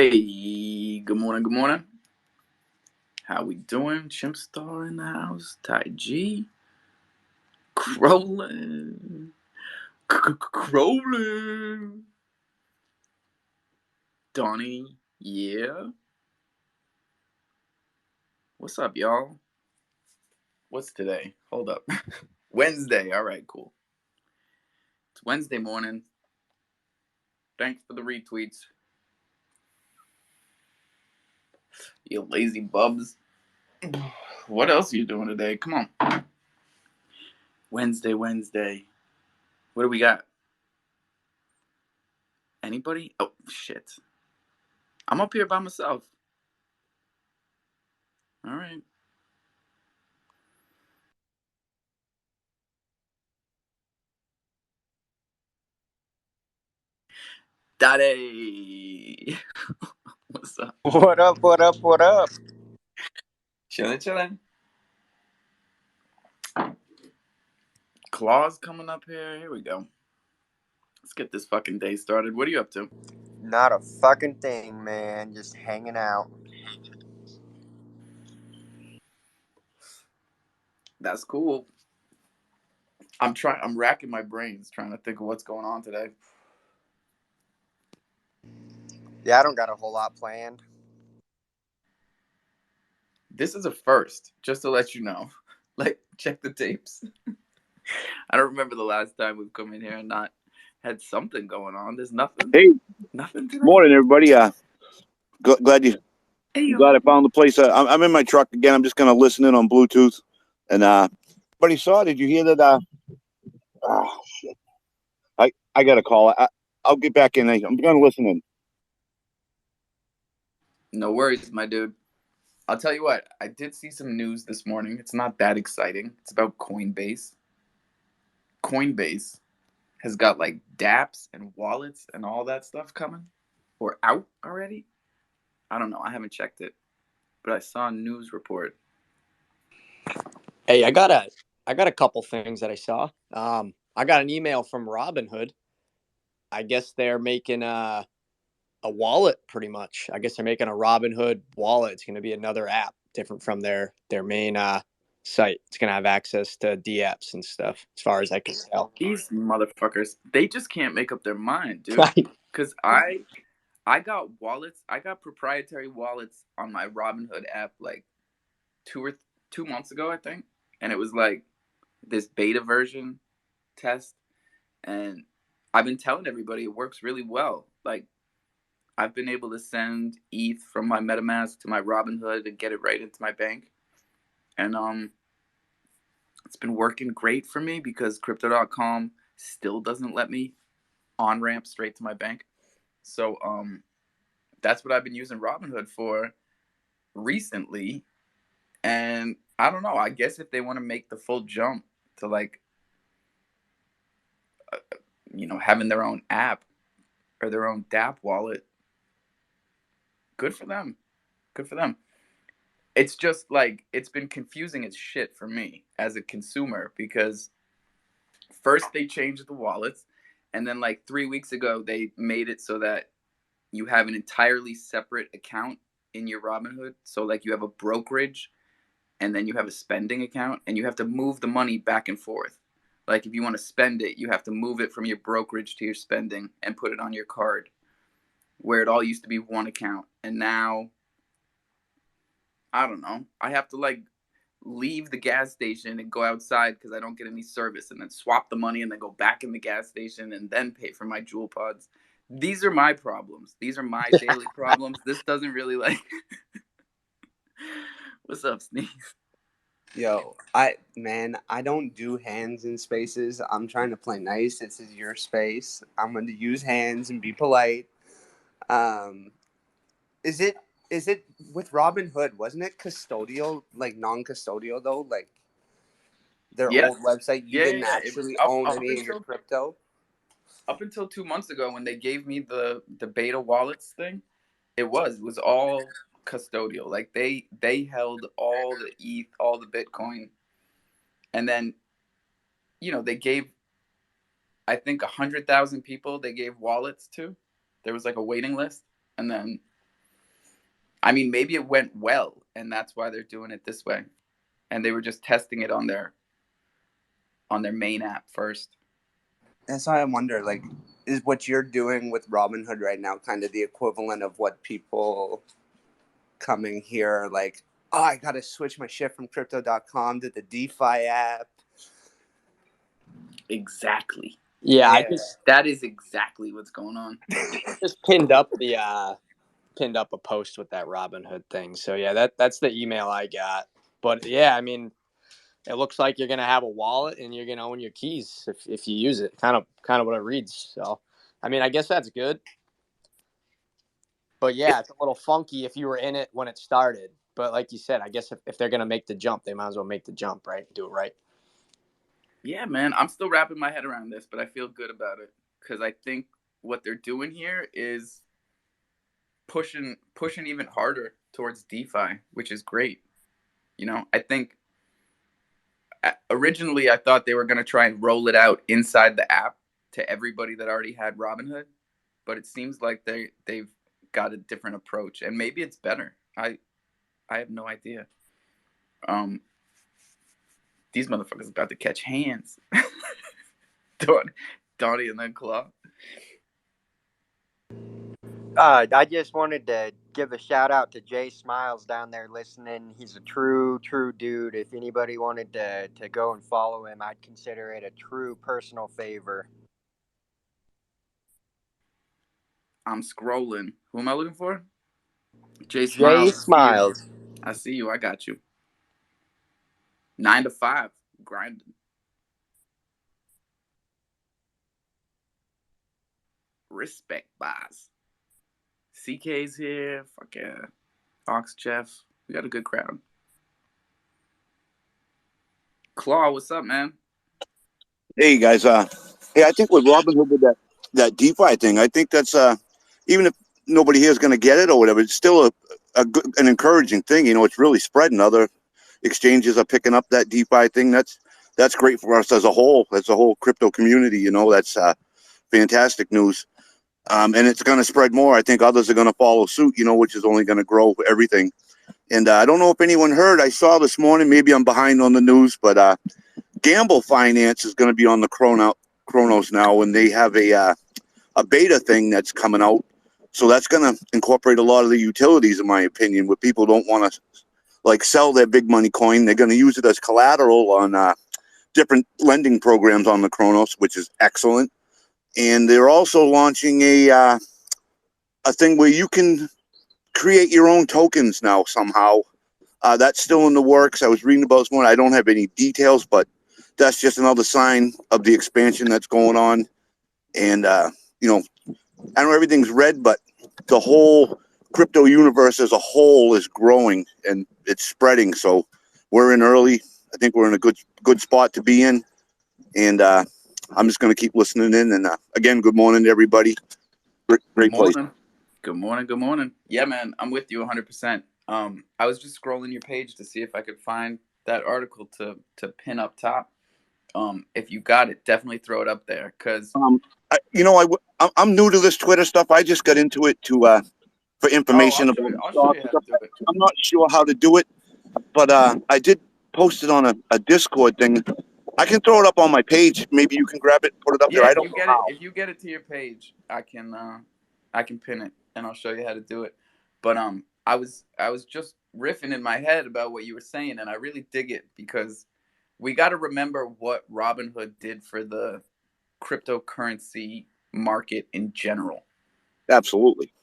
Hey, good morning, good morning. How we doing? Chimp Star in the house. Tai G. Crolin. Crolin. Donny. Yeah. What's up, y'all? What's today? Hold up. Wednesday. All right, cool. It's Wednesday morning. Thanks for the retweets. You lazy bubs. What else are you doing today? Come on. Wednesday. What do we got? Anybody? Oh, shit. I'm up here by myself. All right. Daddy. What's up? What up? What up? What up? Chilling. Claws coming up here. Here we go. Let's get this fucking day started. What are you up to? Not a fucking thing, man. Just hanging out. That's cool. I'm racking my brains trying to think of what's going on today. Yeah, I don't got a whole lot planned. This is a first, just to let you know. Like, check the tapes. I don't remember the last time we've come in here and not had something going on. There's nothing. Hey, Nothing today. morning, everybody. Glad Hey, glad I found the place. I'm in my truck again. I'm just gonna listen in on Bluetooth. And buddy, saw? Did you hear that? Oh shit! I got a call. I'll get back in. I'm gonna listen in. no worries, my dude. I'll tell you what. I did see some news this morning. It's not that exciting. It's about Coinbase. Coinbase has got like dApps and wallets and all that stuff coming or out already. I don't know. I haven't checked it, but I saw a news report. Hey, I got a couple things that I saw. I got an email from Robinhood. I guess they're making a wallet, pretty much. I guess they're making a Robinhood wallet. It's going to be another app, different from their main site. It's going to have access to dApps and stuff, as far as I can tell. These motherfuckers, they just can't make up their mind, dude. Because I got wallets. I got proprietary wallets on my Robinhood app like 2 months ago, I think, and it was like this beta version test, and I've been telling everybody it works really well. Like, I've been able to send ETH from my MetaMask to my Robinhood and get it right into my bank. And it's been working great for me because crypto.com still doesn't let me on ramp straight to my bank. So that's what I've been using Robinhood for recently. And I don't know, I guess if they want to make the full jump to like having their own app or their own dApp wallet, good for them. Good for them. It's just like it's been confusing as shit for me as a consumer because first they changed the wallets, and then like 3 weeks ago they made it so that you have an entirely separate account in your Robinhood. So like you have a brokerage and then you have a spending account, and you have to move the money back and forth. Like if you want to spend it, you have to move it from your brokerage to your spending and put it on your card, where it all used to be one account. And now I don't know. I have to like leave the gas station and go outside because I don't get any service, and then swap the money and then go back in the gas station and then pay for my Jewel pods. These are my problems. These are my daily problems. This doesn't really like. What's up, Sneeze? Yo, I don't do hands in spaces. I'm trying to play nice. This is your space. I'm going to use hands and be polite. Um, is it with Robinhood? Wasn't it custodial, like non-custodial though? Like their Yeah, old website, you didn't yeah. It was actually up own up any of your until crypto. up until 2 months ago when they gave me the beta wallets thing. It was all custodial. Like they held all the ETH, all the Bitcoin, and then they gave, I think, 100,000 people they gave wallets to. There was like a waiting list, and then I mean, maybe it went well, and that's why they're doing it this way. And they were just testing it on their main app first. That's why I wonder, like, is what you're doing with Robinhood right now kind of the equivalent of what people coming here are like, oh, I got to switch my shit from crypto.com to the DeFi app? Exactly. Yeah, I Yeah. That is exactly what's going on. just pinned up a post with that Robinhood thing. So yeah, that's the email I got. But yeah, I mean, it looks like you're gonna have a wallet and you're gonna own your keys if you use it. Kind of what it reads. So, I mean, I guess that's good. But yeah, it's a little funky if you were in it when it started. But like you said, I guess if they're gonna make the jump, they might as well make the jump, right? Do it right. Yeah, man, I'm still wrapping my head around this, but I feel good about it because I think what they're doing here is pushing even harder towards DeFi, which is great. You know, I think originally I thought they were going to try and roll it out inside the app to everybody that already had Robinhood, but it seems like they've got a different approach, and maybe it's better. I have no idea. These motherfuckers about to catch hands. Donny and then Claw. I just wanted to give a shout out to Jay Smiles down there listening. He's a true dude. If anybody wanted to go and follow him, I'd consider it a true personal favor. I'm scrolling. Who am I looking for? Jay Jay Smiles. Smiles. I see you. I got you. 9 to 5. Grinding. Respect, boss. CK's here. Fuck yeah. Ox Jeff. We got a good crowd. Claw, what's up, man? Hey guys, hey, I think with Robinhood with that DeFi thing, I think that's even if nobody here is going to get it or whatever, it's still an encouraging thing. You know, it's really spreading. Other exchanges are picking up that DeFi thing. That's great for us as a whole crypto community. You know, that's fantastic news. And it's going to spread more. I think others are going to follow suit. You know, which is only going to grow everything. And I don't know if anyone heard. I saw this morning. Maybe I'm behind on the news, but Gamble Finance is going to be on the Cronos now, and they have a beta thing that's coming out. So that's going to incorporate a lot of the utilities, in my opinion, where people don't want to like sell their big money coin. They're going to use it as collateral on different lending programs on the Cronos, which is excellent. And they're also launching a thing where you can create your own tokens now somehow. That's still in the works. I was reading about this morning. I don't have any details, but that's just another sign of the expansion that's going on. And, you know, I know everything's red, but the whole crypto universe as a whole is growing and it's spreading. So we're in early. I think we're in a good spot to be in. And I'm just going to keep listening in. And again, good morning to everybody. Great place. Good morning. Yeah, man, I'm with you 100%. I was just scrolling your page to see if I could find that article to pin up top. If you got it, definitely throw it up there because I'm new to this Twitter stuff. I just got into it for information about I'll show you how to do it. I'm not sure how to do it, but I did post it on a Discord thing. I can throw it up on my page. Maybe you can grab it, put it up there. I don't know how. If you get it to your page, I can pin it and I'll show you how to do it. But I was just riffing in my head about what you were saying, and I really dig it because we got to remember what Robinhood did for the cryptocurrency market in general. Absolutely.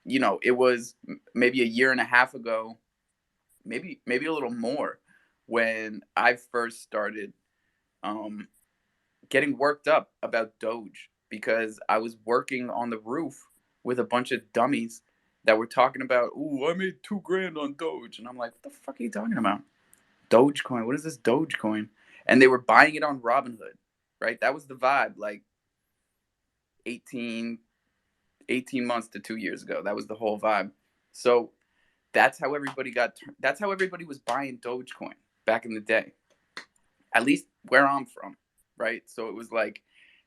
You know, it was maybe a year and a half ago, maybe a little more, when I first started getting worked up about Doge because I was working on the roof with a bunch of dummies that were talking about, "Ooh, I made $2,000 on Doge," and I'm like, "What the fuck are you talking about? Dogecoin? What is this Dogecoin?" And they were buying it on Robinhood, right? That was the vibe, like 18 months to 2 years ago. That was the whole vibe. So that's how everybody was buying Dogecoin back in the day, at least where I'm from, right? So it was like,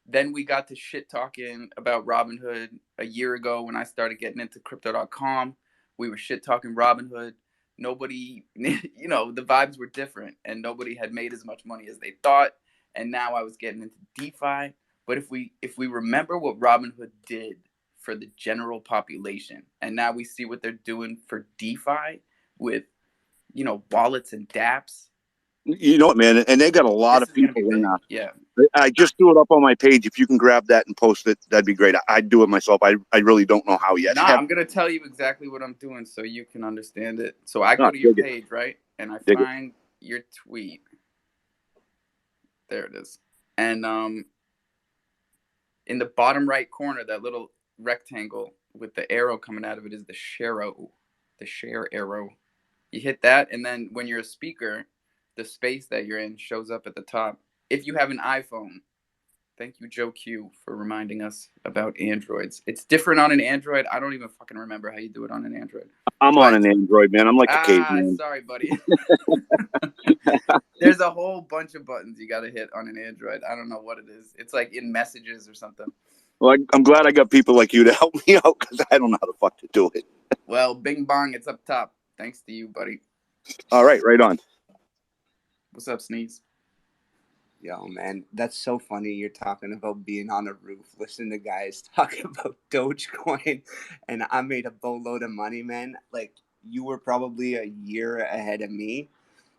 then we got to shit talking about Robinhood a year ago when I started getting into crypto.com. We were shit talking Robinhood. Nobody, you know, the vibes were different, and nobody had made as much money as they thought. And now I was getting into DeFi. But if we remember what Robinhood did for the general population, and now we see what they're doing for DeFi with, you know, wallets and dApps. You know what, man? And they got a lot This of is gonna be people in big. Yeah. I just threw it up on my page. If you can grab that and post it, that'd be great. I'd do it myself. I really don't know how yet. Nah, I'm gonna tell you exactly what I'm doing so you can understand it. So I go to your Dig it. page, right? And I Dig it. find your tweet. There it is. And in the bottom right corner, that little rectangle with the arrow coming out of it is the share arrow. You hit that, and then when you're a speaker, the space that you're in shows up at the top. If you have an iPhone, thank you, Joe Q, for reminding us about Androids. It's different on an Android. I don't even fucking remember how you do it on an Android. I'm on an Android, man. I'm like a caveman. Sorry, buddy. There's a whole bunch of buttons you got to hit on an Android. I don't know what it is. It's like in messages or something. Well, I'm glad I got people like you to help me out because I don't know how the fuck to do it. Well, bing bong, it's up top. Thanks to you, buddy. All right, right on. What's up, Sneeze? Yo, man, that's so funny. You're talking about being on a roof, listening to guys talk about Dogecoin, and I made a boatload of money, man. Like, you were probably a year ahead of me.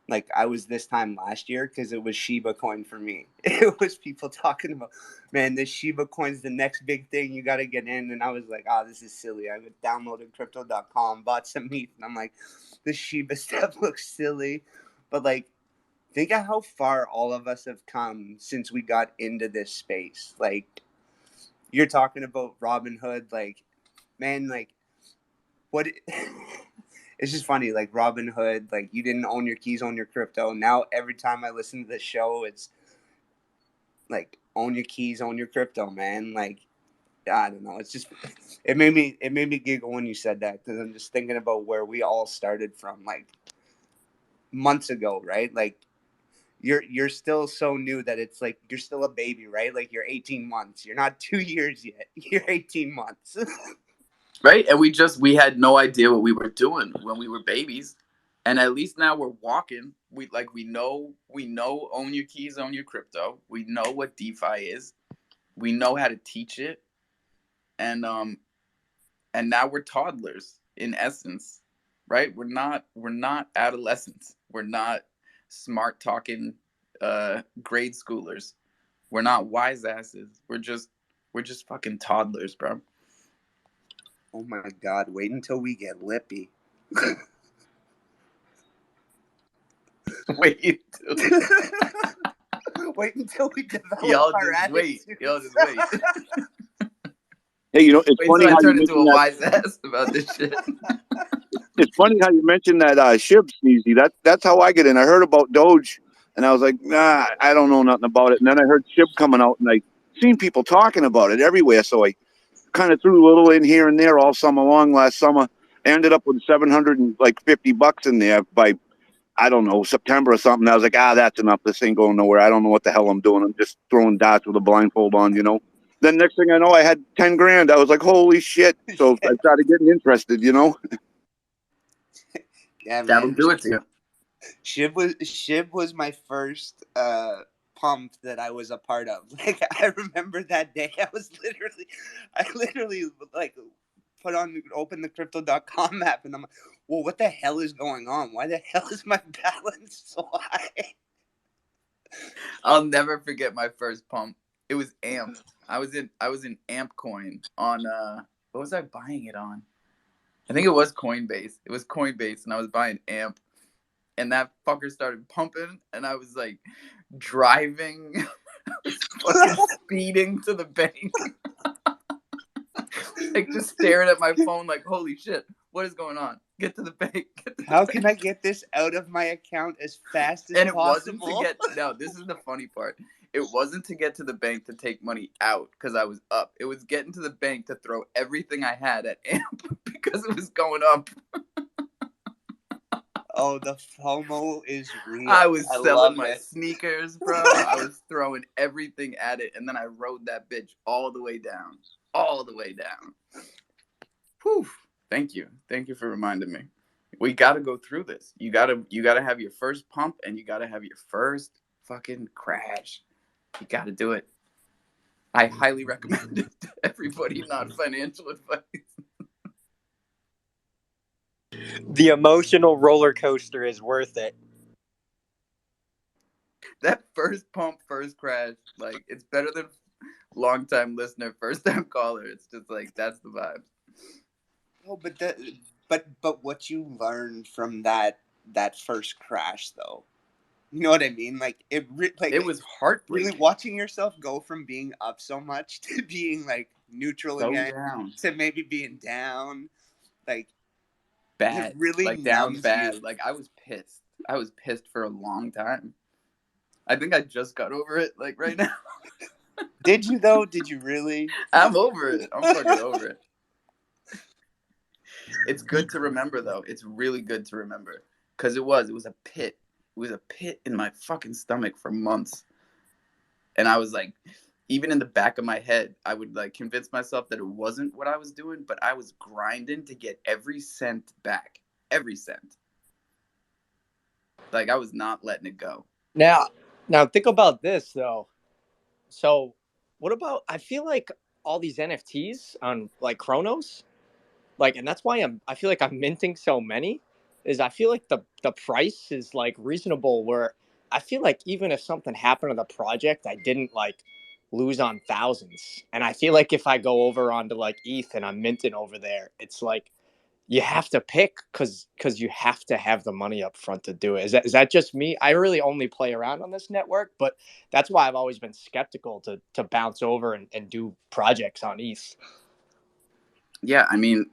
Like, I was this time last year because it was Shiba Coin for me. It was people talking about, man, this Shiba Coin's the next big thing. You got to get in. And I was like, oh, this is silly. I downloaded crypto.com, bought some ETH, and I'm like, this Shiba stuff looks silly. But, like, think of how far all of us have come since we got into this space. Like, you're talking about Robinhood, like, man, like, what? It's just funny, like, Robinhood, like, you didn't own your keys, own your crypto. Now, every time I listen to the show, it's like, own your keys, own your crypto, man. Like, I don't know. It's just, it made me giggle when you said that because I'm just thinking about where we all started from, like, months ago, right? Like, you're still so new that it's like you're still a baby, right? Like you're 18 months. You're not 2 years yet. You're 18 months. Right? And we had no idea what we were doing when we were babies. And at least now we're walking. We know own your keys, own your crypto. We know what DeFi is. We know how to teach it. And now we're toddlers in essence, right? We're not adolescents. We're not smart talking grade schoolers. We're not wise asses. We're just fucking toddlers, bro. Oh my God, wait until we get lippy. Wait until we develop our attitudes. Y'all just wait. Hey, you know, it's Wait funny till I how you turn into mentioned a that. wise ass about this shit. It's funny how you mentioned that SHIB, Sneezy. That's how I get in. I heard about Doge, and I was like, nah, I don't know nothing about it. And then I heard SHIB coming out, and I seen people talking about it everywhere. So I kind of threw a little in here and there all summer long last summer. I ended up with $750 in there by, I don't know, September or something. I was like, that's enough. This ain't going nowhere. I don't know what the hell I'm doing. I'm just throwing darts with a blindfold on, you know. Then next thing I know, I had 10 grand. I was like, holy shit. So I started getting interested, you know. Yeah, That'll man. do it to you. SHIB was my first pump that I was a part of. Like I remember that day. I literally like open the crypto.com app and I'm like, well, what the hell is going on? Why the hell is my balance so high? I'll never forget my first pump. It was AMP. I was in AMP coin on what was I buying it on? I think it was Coinbase. It was Coinbase, and I was buying AMP, and that fucker started pumping, and I was like driving, fucking speeding to the bank, like just staring at my phone, like holy shit, what is going on? Get to the bank. How can I get this out of my account as fast as and it possible? wasn't to get. No, this is the funny part. It wasn't to get to the bank to take money out because I was up. It was getting to the bank to throw everything I had at AMP because it was going up. Oh, the FOMO is real. I was selling my sneakers, bro. I was throwing everything at it, and then I rode that bitch all the way down. All the way down. Whew. Thank you for reminding me. We got to go through this. You gotta have your first pump, and you gotta have your first fucking crash. You gotta do it. I highly recommend it to everybody. Not financial advice. The emotional roller coaster is worth it. That first pump, first crash, like it's better than long time listener, first time caller. It's just like that's the vibe. Oh, but what you learned from that first crash, though, you know what I mean? Like It was heartbreaking. Really watching yourself go from being up so much to being like neutral So again down. to maybe being down, like Bad. it really Like down numbs bad. you. Like I was pissed. I was pissed for a long time. I think I just got over it, like right now. Did you though? Did you really? I'm over it. I'm fucking over it. It's good to remember though. It's really good to remember. Cause it was a pit. It was a pit in my fucking stomach for months. And I was like, even in the back of my head, I would like convince myself that it wasn't what I was doing, but I was grinding to get every cent back. Every cent. Like I was not letting it go. Now think about this though. So, what about? I feel like all these NFTs on like Cronos, like, and that's why I feel like I'm minting so many. Is I feel like the price is like reasonable. Where I feel like even if something happened to the project, I didn't like lose on thousands. And I feel like if I go over onto like ETH and I'm minting over there, it's like you have to pick because you have to have the money up front to do it. Is that just me? I really only play around on this network, but that's why I've always been skeptical to bounce over and do projects on ETH. Yeah, I mean,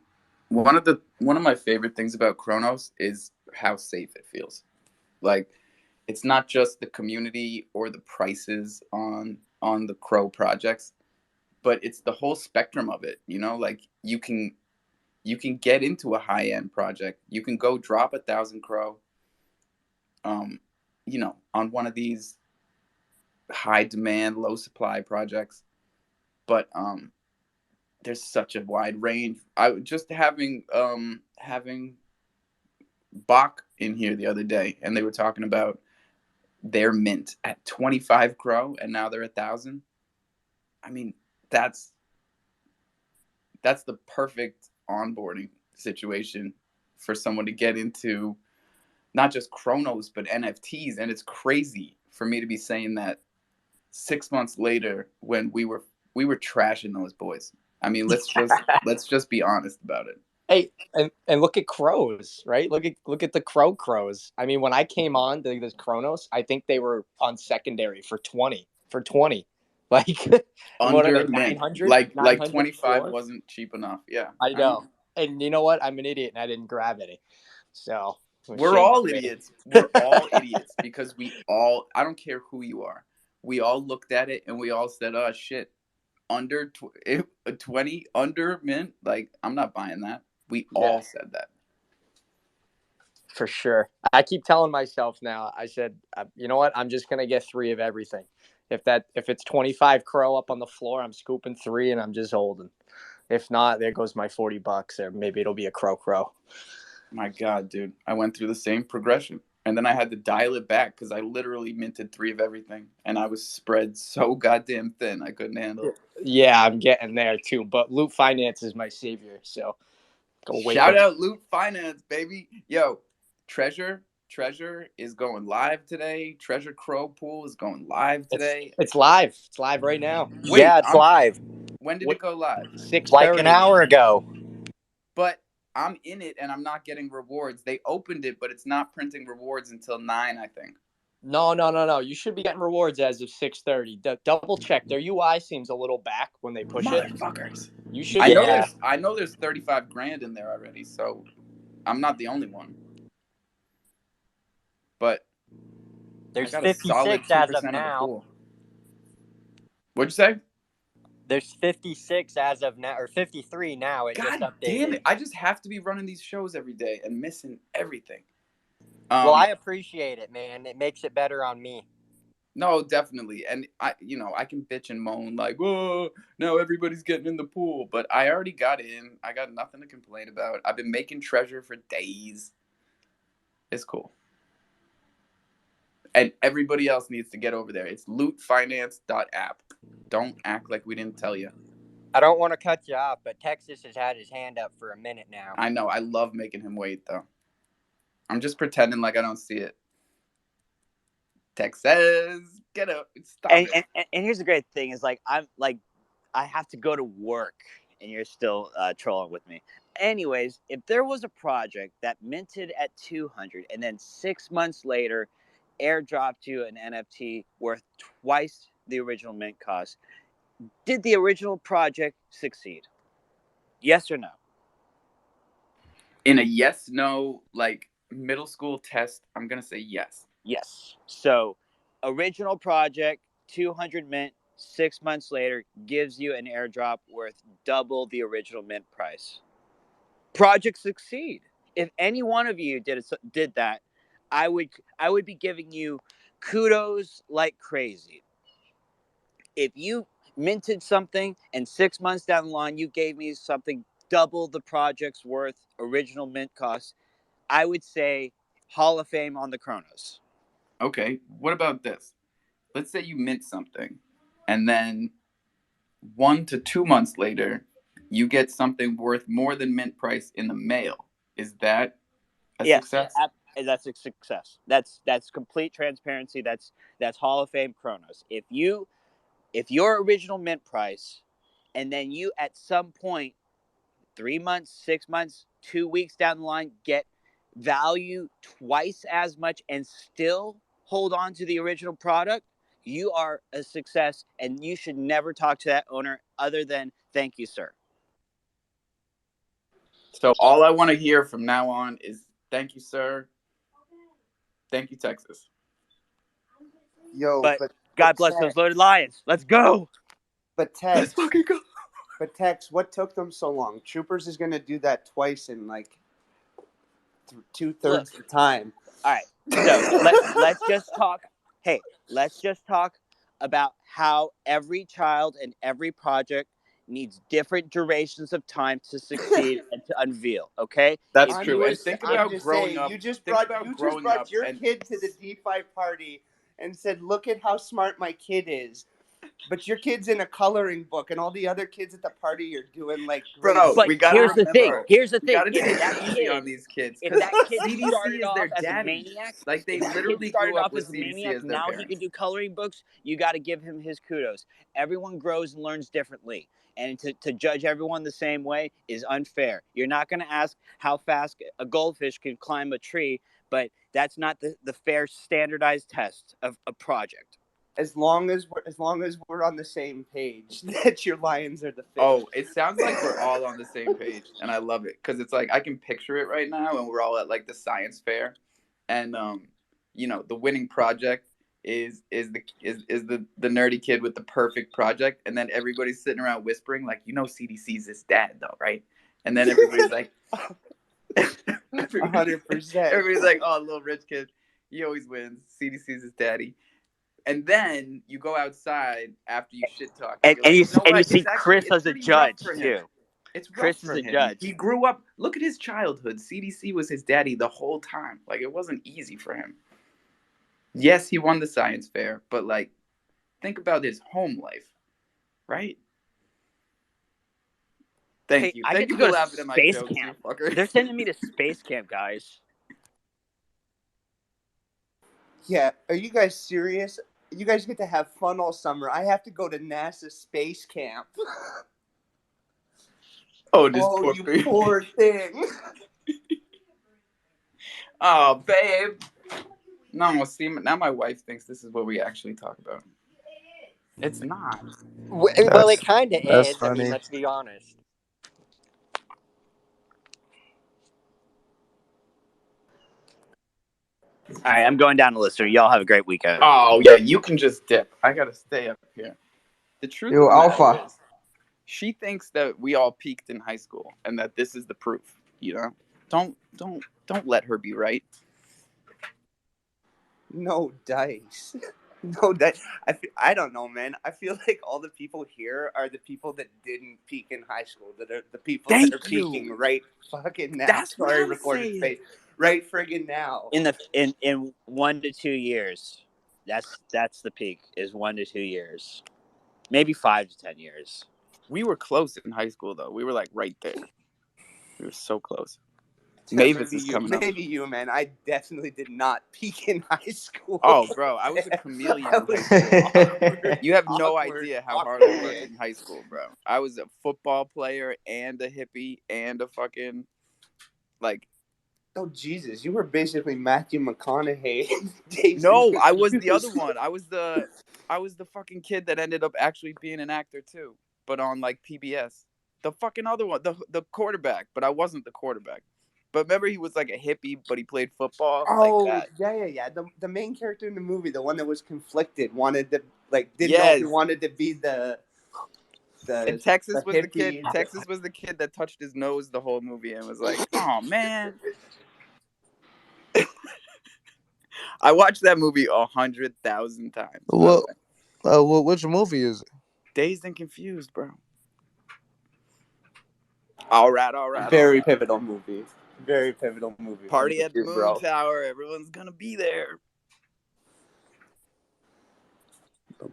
one of my favorite things about Cronos is how safe it feels. Like it's not just the community or the prices on the Crow projects, but it's the whole spectrum of it. You know, like you can get into a high end project. You can go drop 1,000 Crow, you know, on one of these high demand, low supply projects. But there's such a wide range. I just having Bach in here the other day, and they were talking about their mint at 25 Crow, and now they're 1,000. I mean, that's the perfect onboarding situation for someone to get into not just Cronos but NFTs. And it's crazy for me to be saying that 6 months later when we were trashing those boys. I mean, let's just be honest about it. Hey, and look at Crows, right? Look at the Crows. I mean, when I came on to this Cronos, I think they were on secondary for 20. Like what are Under they, mint, 900? like 900 25 floor? wasn't cheap enough. Yeah, I I know. know. And you know what? I'm an idiot and I didn't grab any. So, We're shame all on me. idiots. We're all idiots because I don't care who you are. We all looked at it and we all said, oh shit, under 20, under mint. Like, I'm not buying that. We all said that. For sure. I keep telling myself now, I said, you know what? I'm just going to get 3 of everything. If it's 25 Crow up on the floor, I'm scooping 3 and I'm just holding. If not, there goes my $40, or maybe it'll be a Crow. My God, dude. I went through the same progression. And then I had to dial it back because I literally minted 3 of everything. And I was spread so goddamn thin, I couldn't handle it. Yeah, I'm getting there too. But Loot Finance is my savior. So go wait. Shout out Loot Finance, baby. Yo, Treasure is going live today. Treasure Crow Pool is going live today. It's live. It's live right now. Wait, yeah, it's live. When did it go live? 6:30. Like an hour ago. But I'm in it and I'm not getting rewards. They opened it, but it's not printing rewards until 9, I think. No. You should be getting rewards as of 6:30. Double check. Their UI seems a little back when they push it. Motherfuckers. You should. I know there's 35 grand in there already, so I'm not the only one. But there's I got a solid 56 2% as of of now. the pool. What'd you say? There's 56 as of now, or 53 now. It just God updated. damn it. I just have to be running these shows every day and missing everything. Well, I appreciate it, man. It makes it better on me. No, definitely. And I can bitch and moan like, "Whoa, now everybody's getting in the pool." But I already got in. I got nothing to complain about. I've been making treasure for days. It's cool. And everybody else needs to get over there. It's lootfinance.app. Don't act like we didn't tell you. I don't want to cut you off, but Texas has had his hand up for a minute now. I know. I love making him wait, though. I'm just pretending like I don't see it. Texas, get up. Stop it. And here's the great thing is like I have to go to work and you're still trolling with me. Anyways, if there was a project that minted at 200 and then 6 months later airdropped you an NFT worth twice the original mint cost, did the original project succeed? Yes or no? In a yes/no, like middle school test, I'm gonna say yes. Yes. So, original project, 200 mint, 6 months later, gives you an airdrop worth double the original mint price. Project succeed. If any one of you did that, I would be giving you kudos like crazy. If you minted something and 6 months down the line you gave me something double the project's worth original mint cost, I would say Hall of Fame on the Cronos. Okay, what about this? Let's say you mint something, and then 1 to 2 months later, you get something worth more than mint price in the mail. Is that a success? That's a success. That's complete transparency. That's Hall of Fame Cronos. If your original mint price, and then you at some point, 3 months, 6 months, 2 weeks down the line, get value twice as much and still hold on to the original product, you are a success, and you should never talk to that owner other than thank you, sir. So all I want to hear from now on is thank you, sir. Thank you, Texas. Yo, but God bless those loaded lions. Let's go. But Tex, let's fucking go. But Tex, what took them so long? Troopers is gonna do that twice in like 2/3 the time. All right, so let's just talk. Hey, let's just talk about how every child and every project needs different durations of time to succeed and to unveil. Okay, that's true. And think about growing up. You just brought your kid to the DeFi party and said, "Look at how smart my kid is." But your kid's in a coloring book, and all the other kids at the party are doing like. Bro, but here's the thing. We gotta take it easy on these kids. If that kid CDC started is off their as daddy. a maniac, like they literally grew up with CDC as their now parents. He can do coloring books. You got to give him his kudos. Everyone grows and learns differently, and to judge everyone the same way is unfair. You're not going to ask how fast a goldfish can climb a tree, but that's not the fair standardized test of a project. As long as we're on the same page, that your lions are the fish. Oh, it sounds like we're all on the same page, and I love it because it's like I can picture it right now, and we're all at like the science fair, and the winning project is the nerdy kid with the perfect project, and then everybody's sitting around whispering like, CDC's his dad though, right? And then everybody's like, 100%. Everybody's like, oh, little rich kid, he always wins. CDC's his daddy. And then you go outside after you shit talk, and you see Chris as a judge too. It's Chris is a judge. He grew up. Look at his childhood. CDC was his daddy the whole time. Like it wasn't easy for him. Yes, he won the science fair, but like, think about his home life, right? Thank you. Thank you for laughing at my jokes, you fucker. They're sending me to space camp, guys. Yeah, are you guys serious? You guys get to have fun all summer. I have to go to NASA space camp. You poor thing. Oh, babe. No, see, now my wife thinks this is what we actually talk about. It's not. Well, it kind of is. Funny. I mean, let's be honest. All right, I'm going down the list, so y'all have a great weekend. Oh, yeah, you can just dip. I got to stay up here. The truth Yo, of the Alpha. matter is, she thinks that we all peaked in high school and that this is the proof, Don't let her be right. No dice. No, I don't know, man. I feel like all the people here are the people that didn't peak in high school. That are the people that are Thank you. peaking right fucking now. That's what Sorry, I'm recorded saying. space. Right friggin' now. In 1 to 2 years. That's the peak, is 1 to 2 years. Maybe 5 to 10 years. We were close in high school, though. We were like right there. We were so close. Mavis is coming up. Maybe you, man. I definitely did not peak in high school. Oh, bro, I was a chameleon in high was school. awkward, You have no awkward, idea how hard awkward I worked kid. in high school, bro. I was a football player and a hippie and a fucking, like... Oh, Jesus. You were basically Matthew McConaughey. Days No, I was the Confused. other one. I was the fucking kid that ended up actually being an actor too, but on like PBS. The fucking other one, the quarterback, but I wasn't the quarterback. But remember, he was like a hippie, but he played football like Oh, that. yeah. The main character in the movie, the one that was conflicted, wanted to, like, didn't know if he Yes. wanted to be the And Texas the was the hippie. kid. Texas was the kid that touched his nose the whole movie and was like, "Oh man." I watched that movie 100,000 times. What? Which movie is it? Dazed and Confused, bro. All right. Very pivotal movie. Very pivotal movie. Party at the Moon bro. Tower. Everyone's gonna be there.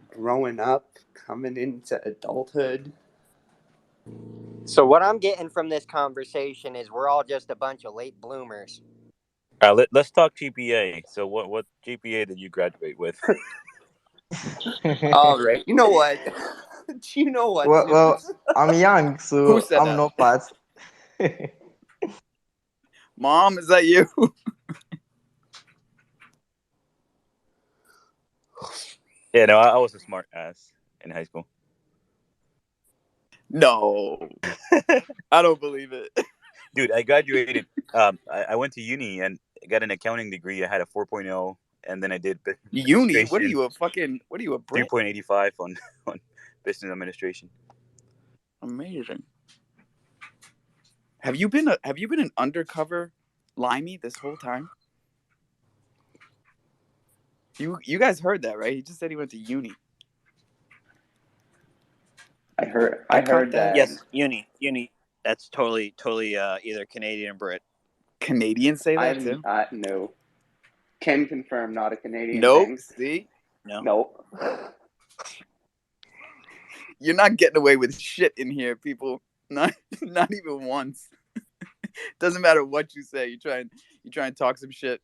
Growing up, coming into adulthood. So what I'm getting from this conversation is we're all just a bunch of late bloomers. Let's talk GPA. So what GPA did you graduate with? All right. You know what? You know what? Well, I'm young, so Who said I'm that? no part. Mom, is that you? Yeah, no, I was a smart ass in high school. No. I don't believe it. Dude, I graduated. I went to uni and got an accounting degree. I had a 4.0, and then I did Uni? What are you, a Brit? 3.85 on business administration. Amazing. Have you been an undercover limey this whole time? You guys heard that, right? He just said he went to uni. I heard that. Yes, uni. That's totally either Canadian or Brit. Canadians say that too? No. Can confirm, not a Canadian Nope. thing. See? No. Nope. You're not getting away with shit in here, people. Not even once. Doesn't matter what you say. You try and talk some shit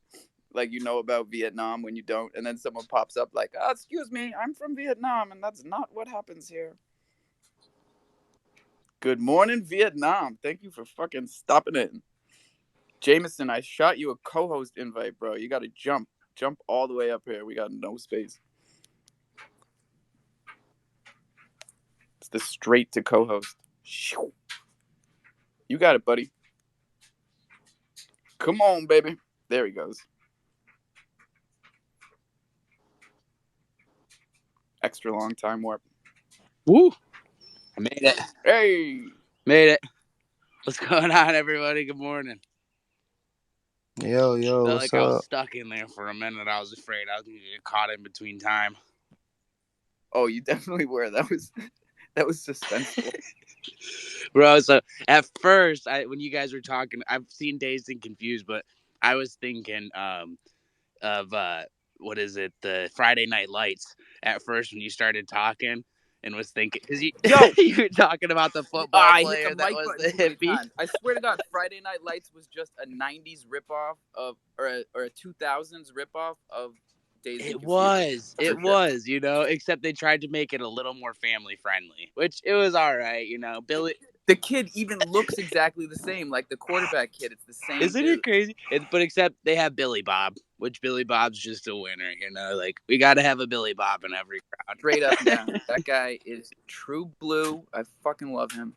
like you know about Vietnam when you don't, and then someone pops up like, "Oh, excuse me, I'm from Vietnam, and that's not what happens here." Good morning, Vietnam. Thank you for fucking stopping in. Jameson, I shot you a co-host invite, bro. You got to jump all the way up here. We got no space. It's the straight to co-host. You got it, buddy. Come on, baby. There he goes. Extra long time warp. Woo! I made it. Hey! Made it. What's going on, everybody? Good morning. Yo, Felt what's like I was up? stuck in there for a minute. I was afraid I was going to get caught in between time. Oh, you definitely were. That was suspenseful. Bro, so at first, when you guys were talking, I've seen Dazed and Confused, but I was thinking of, what is it, the Friday Night Lights at first when you started talking. And was thinking, because you were talking about the football player that was the hippie. I swear to God, Friday Night Lights was just a '90s ripoff of, or a 2000s ripoff of Dazed and Confused. It was, you know, except they tried to make it a little more family friendly, which it was all right, you know. Billy, the kid even looks exactly the same, like the quarterback kid. It's the same. Isn't it crazy? But except they have Billy Bob, which Billy Bob's just a winner, you know. Like, we got to have a Billy Bob in every crowd. Straight up, down. That guy is true blue. I fucking love him.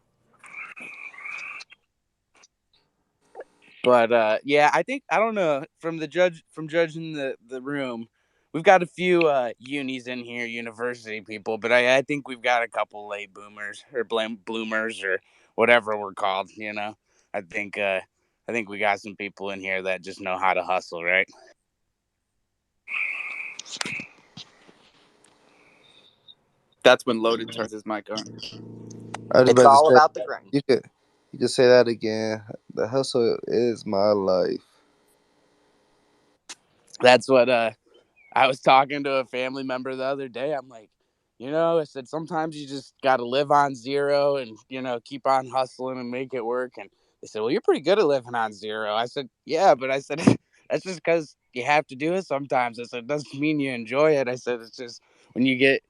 But yeah, I think, I don't know, from judging the room, we've got a few unis in here, university people, but I think we've got a couple late boomers or bloomers or whatever we're called, you know. I think we got some people in here that just know how to hustle, right? That's when Loaded turns his mic on. I was It's about to all say about the grind. you could say that again. The hustle is my life. That's what I was talking to a family member the other day. I'm like, I said sometimes you just got to live on zero and keep on hustling and make it work. And they said, well, you're pretty good at living on zero. I said, yeah, but I said that's just because you have to do it sometimes. I said it doesn't mean you enjoy it. I said it's just when you get,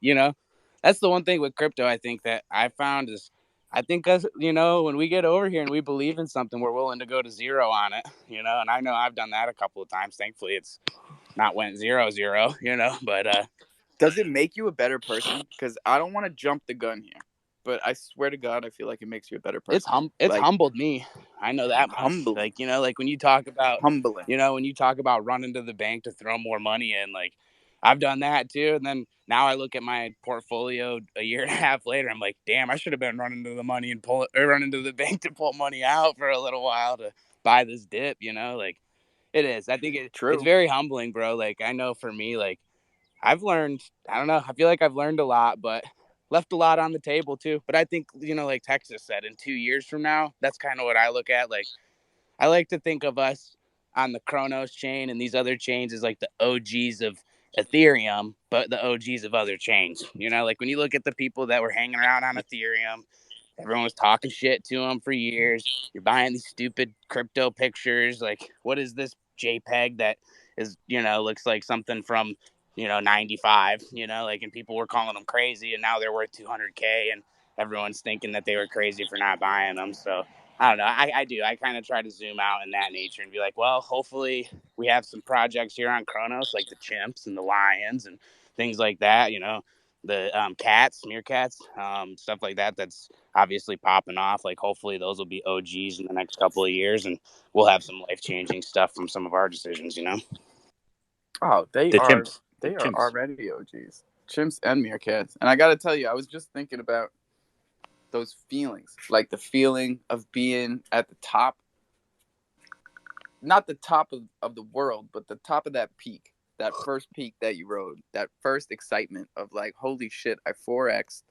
that's the one thing with crypto. I think that I found is I think us, when we get over here and we believe in something, we're willing to go to zero on it, and I know I've done that a couple of times. Thankfully, it's not went 0-0, but Does it make you a better person? Because I don't want to jump the gun here, but I swear to God, I feel like it makes you a better person. it's Like, humbled me. I know that much. humbling. Like, like when you talk about, Humbling. when you talk about running to the bank to throw more money in, like I've done that too. And then now I look at my portfolio a year and a half later, I'm like, damn, I should have been running to the money and running to the bank to pull money out for a little while to buy this dip, like it is. I think it's True. very humbling, bro. Like I know for me, like I've learned, I don't know, I feel like I've learned a lot, but left a lot on the table too. But I think, like Texas said, in 2 years from now, that's kind of what I look at. Like, I like to think of us on the Cronos chain and these other chains as like the OGs of Ethereum, but the OGs of other chains. Like when you look at the people that were hanging around on Ethereum, everyone was talking shit to them for years. You're buying these stupid crypto pictures. Like, what is this JPEG that is, looks like something from, 95, like, and people were calling them crazy and now they're worth 200K and everyone's thinking that they were crazy for not buying them. So I don't know. I do. I kind of try to zoom out in that nature and be like, well, hopefully we have some projects here on Cronos, like the chimps and the lions and things like that, the cats, meerkats, stuff like that. That's obviously popping off. Like hopefully those will be OGs in the next couple of years and we'll have some life-changing stuff from some of our decisions. Oh, they The are chimps. The they are chimps. already OGs. Chimps and meerkats. And I got to tell you, I was just thinking about those feelings, like the feeling of being at the top, not the top of the world, but the top of that peak, that first peak that you rode, that first excitement of like, holy shit, I 4X'd.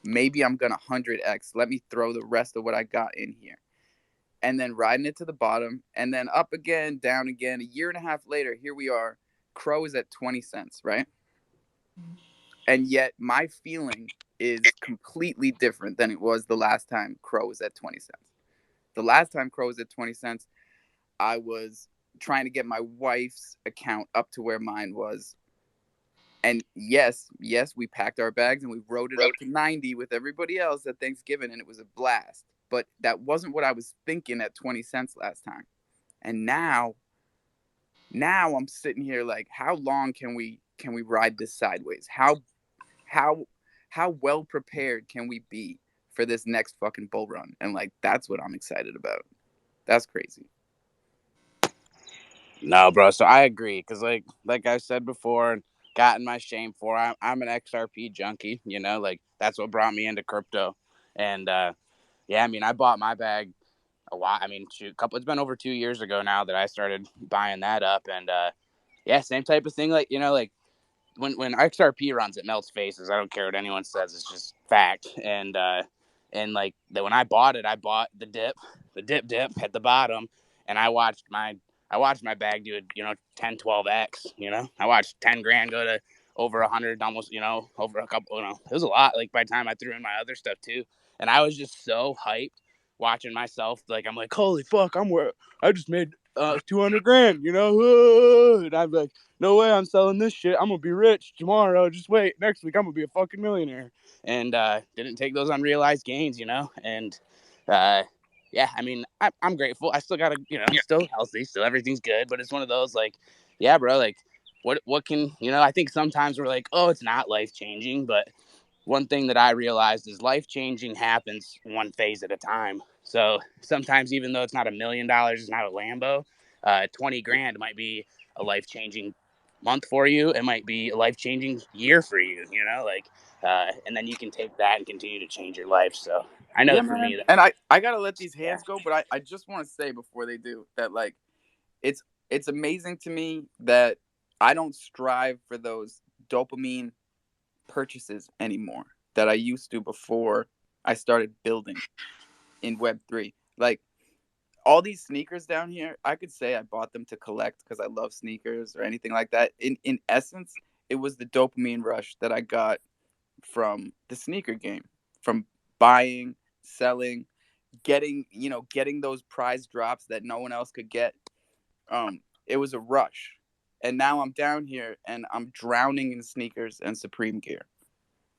Maybe I'm going to 100X. Let me throw the rest of what I got in here. And then riding it to the bottom and then up again, down again. A year and a half later, here we are. Cro is at 20 cents, right? And yet my feeling is completely different than it was the last time Cro was at 20 cents. The last time Cro was at 20 cents, I was trying to get my wife's account up to where mine was. And yes, we packed our bags and we rode it up to 90 with everybody else at Thanksgiving, and it was a blast. But that wasn't what I was thinking at 20 cents last time. And now I'm sitting here like, how long can we ride this sideways? How well prepared can we be for this next fucking bull run? And like, that's what I'm excited about. That's crazy. No, bro. So I agree because, like I said before, and gotten my shame for, I'm an XRP junkie. Like that's what brought me into crypto. And yeah, I mean, I bought my bag a while. I mean, shoot, it's been over 2 years ago now that I started buying that up. And yeah, same type of thing. Like like when XRP runs, it melts faces. I don't care what anyone says; it's just fact. And like that when I bought it, I bought the dip at the bottom, and I watched my bag do 10, 12x. I watched 10 grand go to over 100, almost over a couple. It was a lot. Like by the time I threw in my other stuff too, and I was just so hyped watching myself. Like I'm like, holy fuck, I just made 200 grand. And I'm like, no way I'm selling this shit. I'm gonna be rich tomorrow. Just wait. Next week I'm gonna be a fucking millionaire. And didn't take those unrealized gains, and yeah, I mean, I'm grateful. I still gotta, still healthy, still everything's good, but it's one of those like, yeah, bro, like what can I think sometimes we're like, oh, it's not life changing, but one thing that I realized is life changing happens one phase at a time. So sometimes, even though it's not $1 million, it's not a Lambo, 20 grand might be a life changing month for you. It might be a life changing year for you, like, and then you can take that and continue to change your life. So I know Yeah, that for man. me, And I gotta let these yeah. hands go, but I just want to say before they do that, like, it's amazing to me that I don't strive for those dopamine purchases anymore that I used to before I started building in Web3. Like all these sneakers down here, I could say I bought them to collect because I love sneakers or anything like that. In essence, it was the dopamine rush that I got from the sneaker game, from buying, selling, getting those prize drops that no one else could get. It was a rush. And now I'm down here and I'm drowning in sneakers and Supreme gear.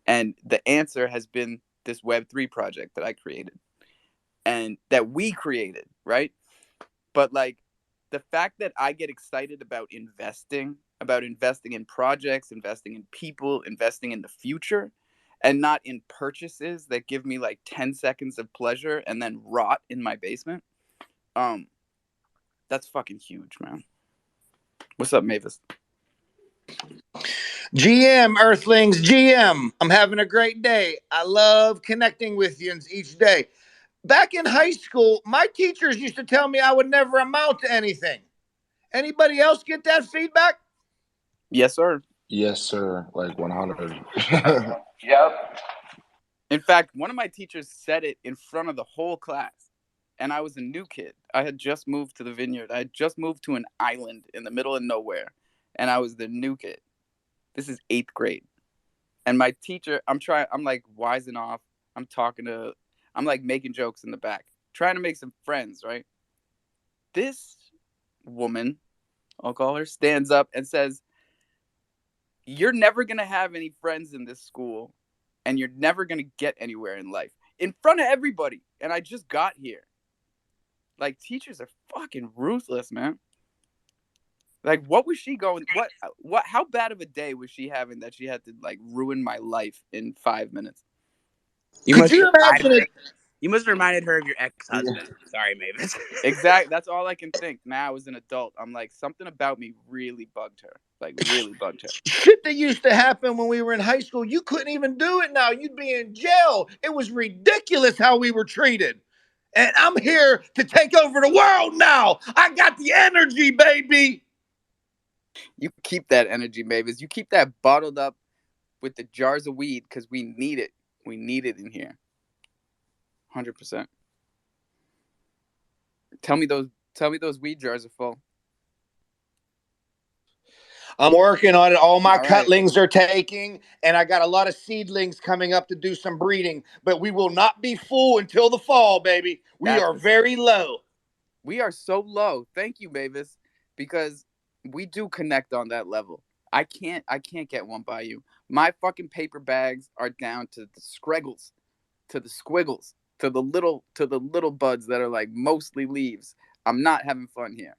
And the answer has been this Web3 project that I created and that we created, right? But like the fact that I get excited about investing in projects, investing in people, investing in the future, and not in purchases that give me like 10 seconds of pleasure and then rot in my basement. Um, that's fucking huge, man. What's up, Mavis? GM, Earthlings, GM. I'm having a great day. I love connecting with you each day. Back in high school, my teachers used to tell me I would never amount to anything. Anybody else get that feedback? Yes, sir. Yes, sir. Like 100. Yep. In fact, one of my teachers said it in front of the whole class. And I was a new kid. I had just moved to the vineyard. I had just moved to an island in the middle of nowhere. And I was the new kid. This is 8th grade. And my teacher, I'm like wising off. I'm like making jokes in the back, trying to make some friends, right? This woman, I'll call her, stands up and says, "You're never going to have any friends in this school, and you're never going to get anywhere in life," in front of everybody. And I just got here. Like, teachers are fucking ruthless, man. Like, what was she going? What? How bad of a day was she having that she had to like ruin my life in 5 minutes? You Could must you imagine it? You must have reminded her of your ex-husband. Sorry, Mavis. Exactly. That's all I can think. Now as an adult, I'm like, something about me really bugged her. Like, really bugged her. Shit that used to happen when we were in high school, you couldn't even do it now. You'd be in jail. It was ridiculous how we were treated. And I'm here to take over the world now. I got the energy, baby. You keep that energy, Mavis. You keep that bottled up with the jars of weed because we need it. We need it in here. 100%. Tell me those weed jars are full. I'm working on it. All my All right. cutlings are taking, and I got a lot of seedlings coming up to do some breeding. But we will not be full until the fall, baby. We are very low. We are so low. Thank you, Mavis, because we do connect on that level. I can't get one by you. My fucking paper bags are down to the scraggles, to the squiggles, to the little buds that are like mostly leaves. I'm not having fun here.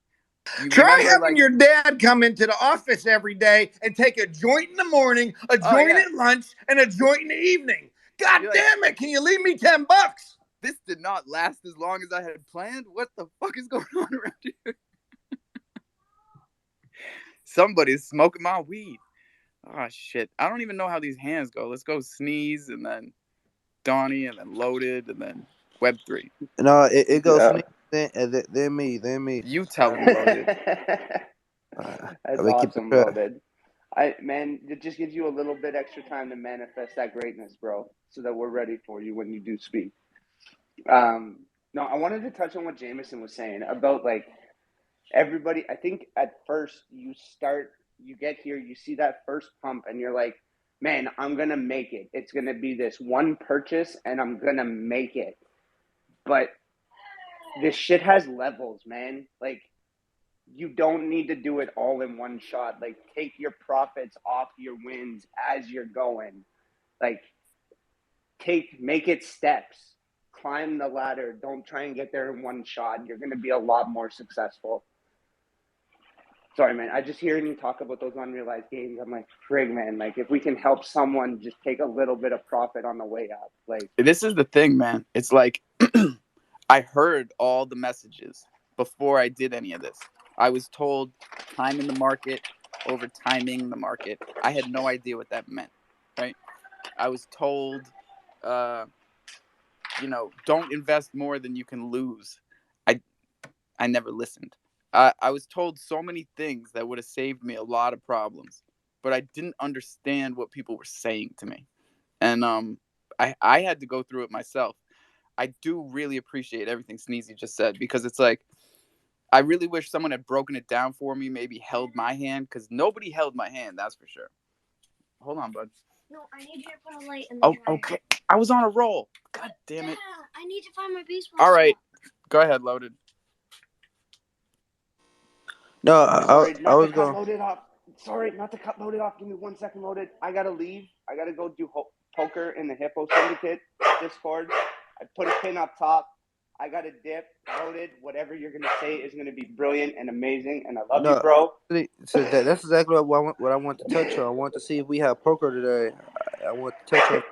Try having your dad come into the office every day and take a joint in the morning, a joint at lunch, and a joint in the evening. God damn it! Can you leave me $10? This did not last as long as I had planned. What the fuck is going on around here? Somebody's smoking my weed. Oh shit! I don't even know how these hands go. Let's go sneeze and then Donny and then loaded and then Web3. No, it goes then me. You tell him, loaded. That's awesome, loaded. Man, it just gives you a little bit extra time to manifest that greatness, bro, so that we're ready for you when you do speak. No, I wanted to touch on what Jameson was saying about like everybody. I think at first you get here, you see that first pump, and you're like, man, I'm gonna make it. It's gonna be this one purchase, and I'm gonna make it. But this shit has levels, man. Like, you don't need to do it all in one shot. Like, take your profits off your wins as you're going. Like, make it steps. Climb the ladder. Don't try and get there in one shot. You're going to be a lot more successful. Sorry, man. I just hearing you talk about those unrealized gains. I'm like, frig, man. Like, if we can help someone just take a little bit of profit on the way up. Like, this is the thing, man. It's like I heard all the messages before I did any of this. I was told time in the market over timing the market. I had no idea what that meant, right? I was told, don't invest more than you can lose. I never listened. I was told so many things that would have saved me a lot of problems, but I didn't understand what people were saying to me. And I had to go through it myself. I do really appreciate everything Sneezy just said, because it's like, I really wish someone had broken it down for me, maybe held my hand, because nobody held my hand, that's for sure. Hold on, bud. No, I need you to put a light in the dryer. Okay. I was on a roll. God damn it. I need to find my baseball. All right. Go ahead, Loaded. No, Sorry, I not to was cut going. Loaded off. Sorry, not to cut Loaded off. Give me 1 second, Loaded. I gotta leave. I gotta go do poker in the Hippo Syndicate Discord. I put a pin up top. I got a dip. Loaded. Whatever you're gonna say is gonna be brilliant and amazing, and I love you, bro. So that's exactly what I want to touch on. I want to see if we have poker today. I want to touch on.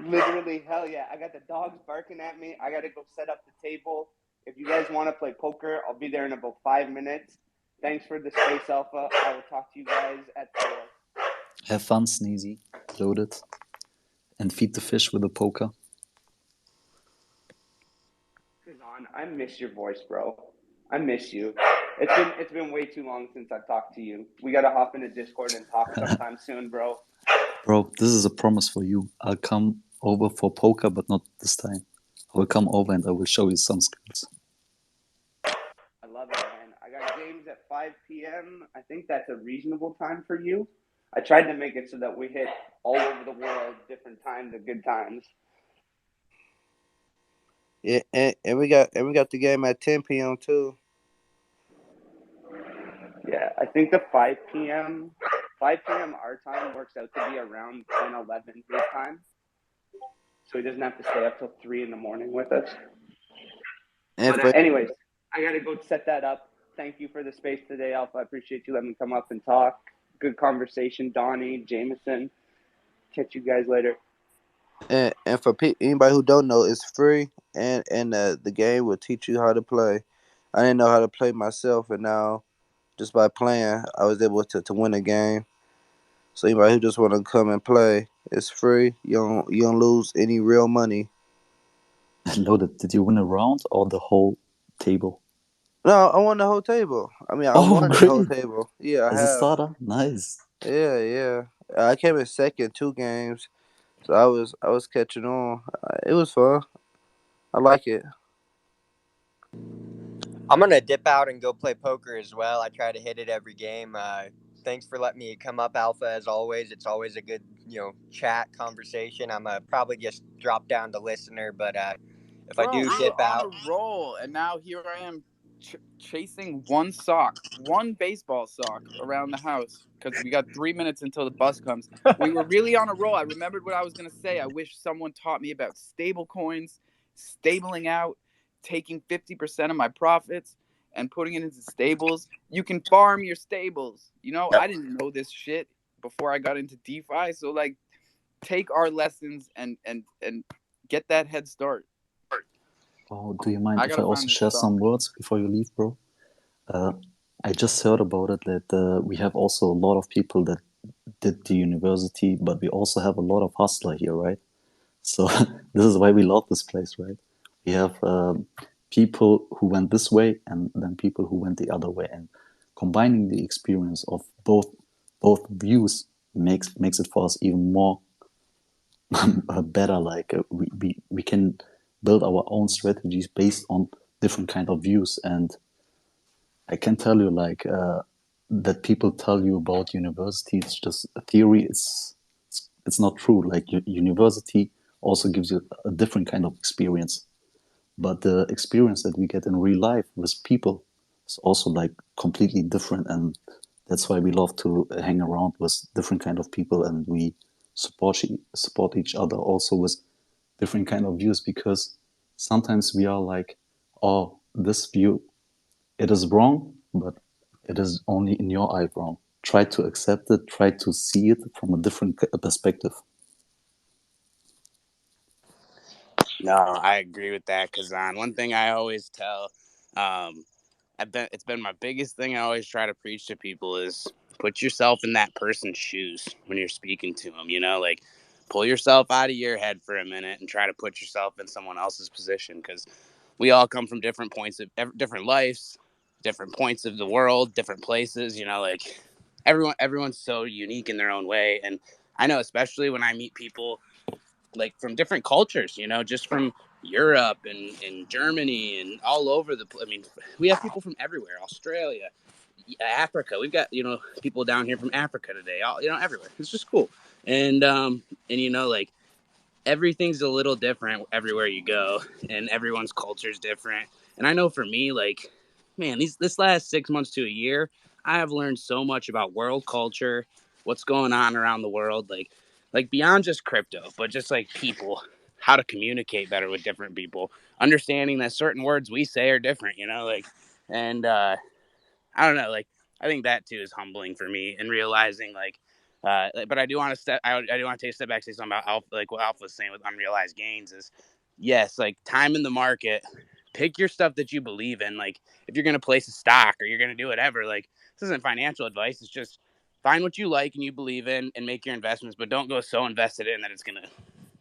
Literally, hell yeah. I got the dogs barking at me. I got to go set up the table. If you guys want to play poker, I'll be there in about 5 minutes. Thanks for the space, Alpha. I will talk to you guys at the... Have fun, Sneezy. Loaded. And feed the fish with a poker. I miss your voice, bro. I miss you. It's been way too long since I've talked to you. We got to hop into Discord and talk sometime soon, bro. Bro, this is a promise for you. I'll come over for poker, but not this time. I will come over and I will show you some skills. I love it, man. I got games at 5 p.m. I think that's a reasonable time for you. I tried to make it so that we hit all over the world, different times and good times. Yeah, and we got the game at 10 p.m. too. Yeah, I think the 5 p.m. our time works out to be around 10, 11 his time. So he doesn't have to stay up till 3 in the morning with us. But anyways, I got to go set that up. Thank you for the space today, Alpha. I appreciate you letting me come up and talk. Good conversation, Donny, Jameson. Catch you guys later. And for anybody who don't know, it's free, and the game will teach you how to play. I didn't know how to play myself, and now just by playing, I was able to win a game. So anybody who just want to come and play, it's free. You don't lose any real money. Loaded, did you win a round or the whole table? No, I won the whole table. I mean, I won the whole table. Yeah, I As have. a starter? Nice. Yeah. I came in second 2 games, so I was catching on. It was fun. I like it. I'm gonna dip out and go play poker as well. I try to hit it every game. Thanks for letting me come up, Alpha. As always, it's always a good chat conversation. I'm probably just drop down to listener, but if I do dip out, on a roll, and now here I am chasing one baseball sock around the house because we got 3 minutes until the bus comes. We were really on a roll. I remembered what I was gonna say. I wish someone taught me about stable coins, stabling out, taking 50% of my profits and putting it into stables. You can farm your stables. I didn't know this shit before I got into DeFi. So like, take our lessons and get that head start. Oh, do you mind if I also share some words before you leave, bro? I just heard about it that we have also a lot of people that did the university, but we also have a lot of hustler here, right? So this is why we love this place, right? We have people who went this way and then people who went the other way, and combining the experience of both views makes it for us even more better. Like we can build our own strategies based on different kind of views. And I can tell you, like that people tell you about university, it's just a theory. It's not true. Like university also gives you a different kind of experience, but the experience that we get in real life with people is also like completely different. And that's why we love to hang around with different kind of people, and we support each other also with different kind of views, because sometimes we are like, oh, this view, it is wrong, but it is only in your eye wrong. Try to accept it, try to see it from a different perspective. No, I agree with that, Kazan. One thing I always tell, it's been my biggest thing I always try to preach to people is put yourself in that person's shoes when you're speaking to them. Like pull yourself out of your head for a minute and try to put yourself in someone else's position, because we all come from different points of different lives, different points of the world, different places. Like everyone's so unique in their own way. And I know, especially when I meet people like from different cultures, you know, just from Europe and Germany and all over I mean, we have people from everywhere, Australia, Africa. We've got, you know, people down here from Africa today, all, you know, everywhere. It's just cool. And you know, like everything's a little different everywhere you go, and everyone's culture is different. And I know for me, like, man, this last 6 months to a year, I have learned so much about world culture, what's going on around the world, like beyond just crypto, but just like people, how to communicate better with different people, understanding that certain words we say are different, you know, like, and I don't know, like I think that too is humbling for me, and realizing like, but I do want to I do want to take a step back and say something about Alpha, like what Alpha was saying with unrealized gains is, yes, like time in the market, pick your stuff that you believe in. Like if you're gonna place a stock or you're gonna do whatever, like this isn't financial advice. It's just find what you like and you believe in and make your investments, but don't go so invested in that it's gonna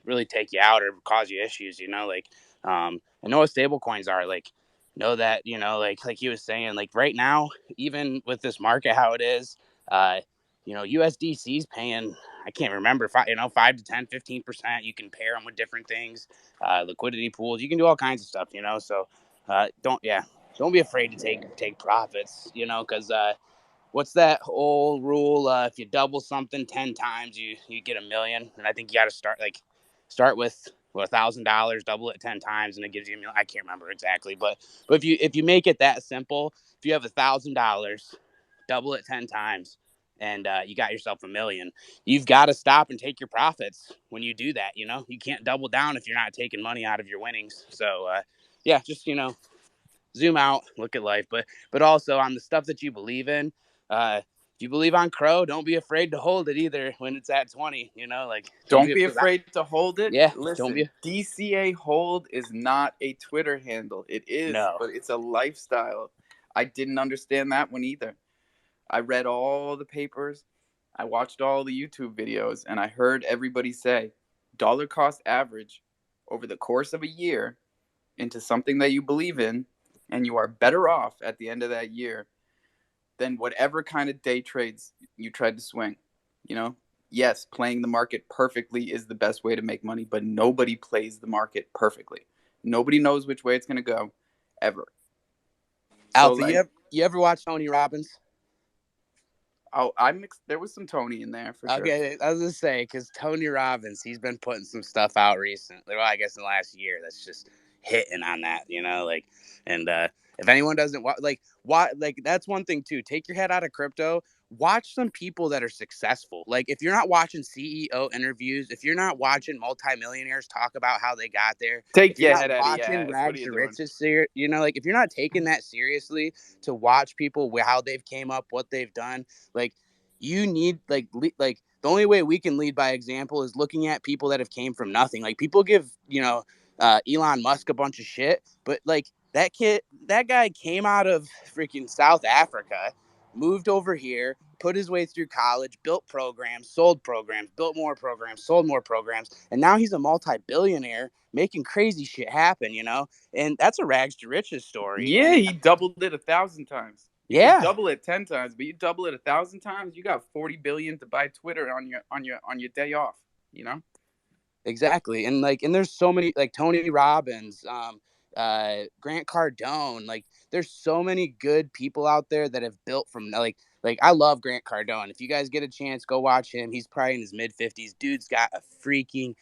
really take you out or cause you issues, you know, like, and know what stable coins are, like, know that, you know, like he was saying, like right now, even with this market, how it is, uh, you know, USDC is paying, I can't remember, 5 to 10, 15%. You can pair them with different things, liquidity pools, you can do all kinds of stuff, you know, so, don't be afraid to take profits, you know, because, what's that old rule? If you double something 10 times, you get $1 million. And I think you got to start with $1,000, double it 10 times, and it gives you $1 million. I can't remember exactly, but if you make it that simple, if you have $1,000, double it 10 times, and you got yourself $1 million. You've got to stop and take your profits when you do that. You know, you can't double down if you're not taking money out of your winnings. So yeah, just, you know, zoom out, look at life, but also on the stuff that you believe in. If you believe on Crow, don't be afraid to hold it either when it's at 20. You know, like don't Don't be be afraid. afraid to hold it. Yeah, don't Listen, be. DCA hold is not a Twitter handle. It is, No, but it's a lifestyle. I didn't understand that one either. I read all the papers, I watched all the YouTube videos, and I heard everybody say dollar cost average over the course of a year into something that you believe in, and you are better off at the end of that year than whatever kind of day trades you tried to swing. You know, yes, playing the market perfectly is the best way to make money, but nobody plays the market perfectly. Nobody knows which way it's going to go ever. So Alpha, like, you ever watch Tony Robbins? I mixed. There was some Tony in there for sure. Okay, I was gonna say because Tony Robbins, he's been putting some stuff out recently. Well, I guess in the last year, that's just hitting on that, you know, like, and if anyone doesn't like that's one thing too. Take your head out of crypto. Watch some people that are successful. Like if you're not watching CEO interviews, if you're not watching multimillionaires talk about how they got there, Take if you're your not head out of your watching ass. What are rags you to doing? riches, you know, like if you're not taking that seriously to watch people how they've came up, what they've done, like you need like the only way we can lead by example is looking at people that have came from nothing. Like people give, you know, Elon Musk a bunch of shit, but like that guy came out of freaking South Africa, moved over here, put his way through college, built programs, sold programs, built more programs, sold more programs, and now he's a multi-billionaire making crazy shit happen, you know. And that's a rags to riches story. Yeah, And he doubled it 1,000 times. You could yeah, double it 10 times, but you double it 1,000 times, you got 40 billion to buy Twitter on your day off. You know. exactly. And there's so many like Tony Robbins, Grant Cardone. Like there's so many good people out there that have built from like I love Grant Cardone. If you guys get a chance, go watch him. He's probably in his mid 50s. Dude's got a freaking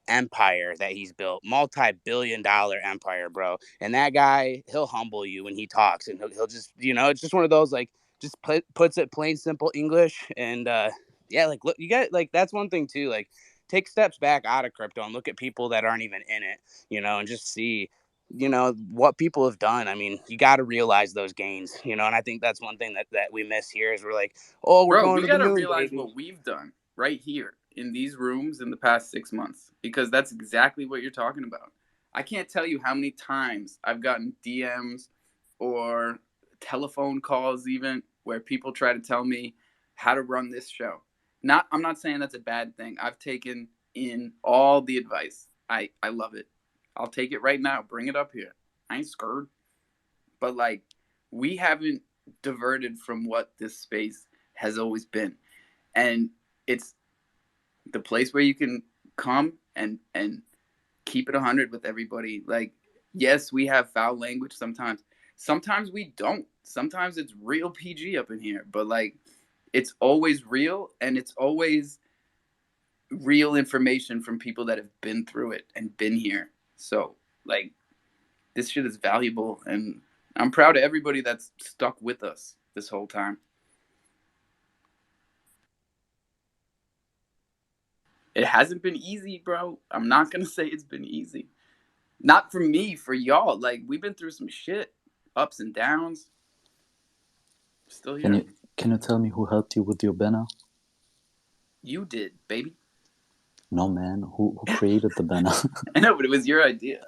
empire that he's built, multi-billion-dollar empire, bro. And that guy, he'll humble you when he talks, and he'll just, you know, it's just one of those like just puts it plain simple English. And yeah, like look, you got like that's one thing too. Like take steps back out of crypto and look at people that aren't even in it, you know, and just see, you know, what people have done. I mean, you got to realize those gains, you know, and I think that's one thing that we miss here is we're like, oh, we're Bro, going we to the got to moon, realize baby. what we've done right here in these rooms in the past 6 months, because that's exactly what you're talking about. I can't tell you how many times I've gotten DMs or telephone calls even where people try to tell me how to run this show. I'm not saying that's a bad thing. I've taken in all the advice. I love it. I'll take it right now. Bring it up here. I ain't scared. But like, we haven't diverted from what this space has always been. And it's the place where you can come and keep it 100 with everybody. Like, yes, we have foul language sometimes. Sometimes we don't. Sometimes it's real PG up in here. But, like, it's always real, and it's always real information from people that have been through it and been here. So, like, this shit is valuable, and I'm proud of everybody that's stuck with us this whole time. It hasn't been easy, bro. I'm not gonna say it's been easy. Not for me, for y'all. Like, we've been through some shit, ups and downs. Still here. Can you tell me who helped you with your banner? You did, baby. No, man. Who created the banner? I know, but it was your idea.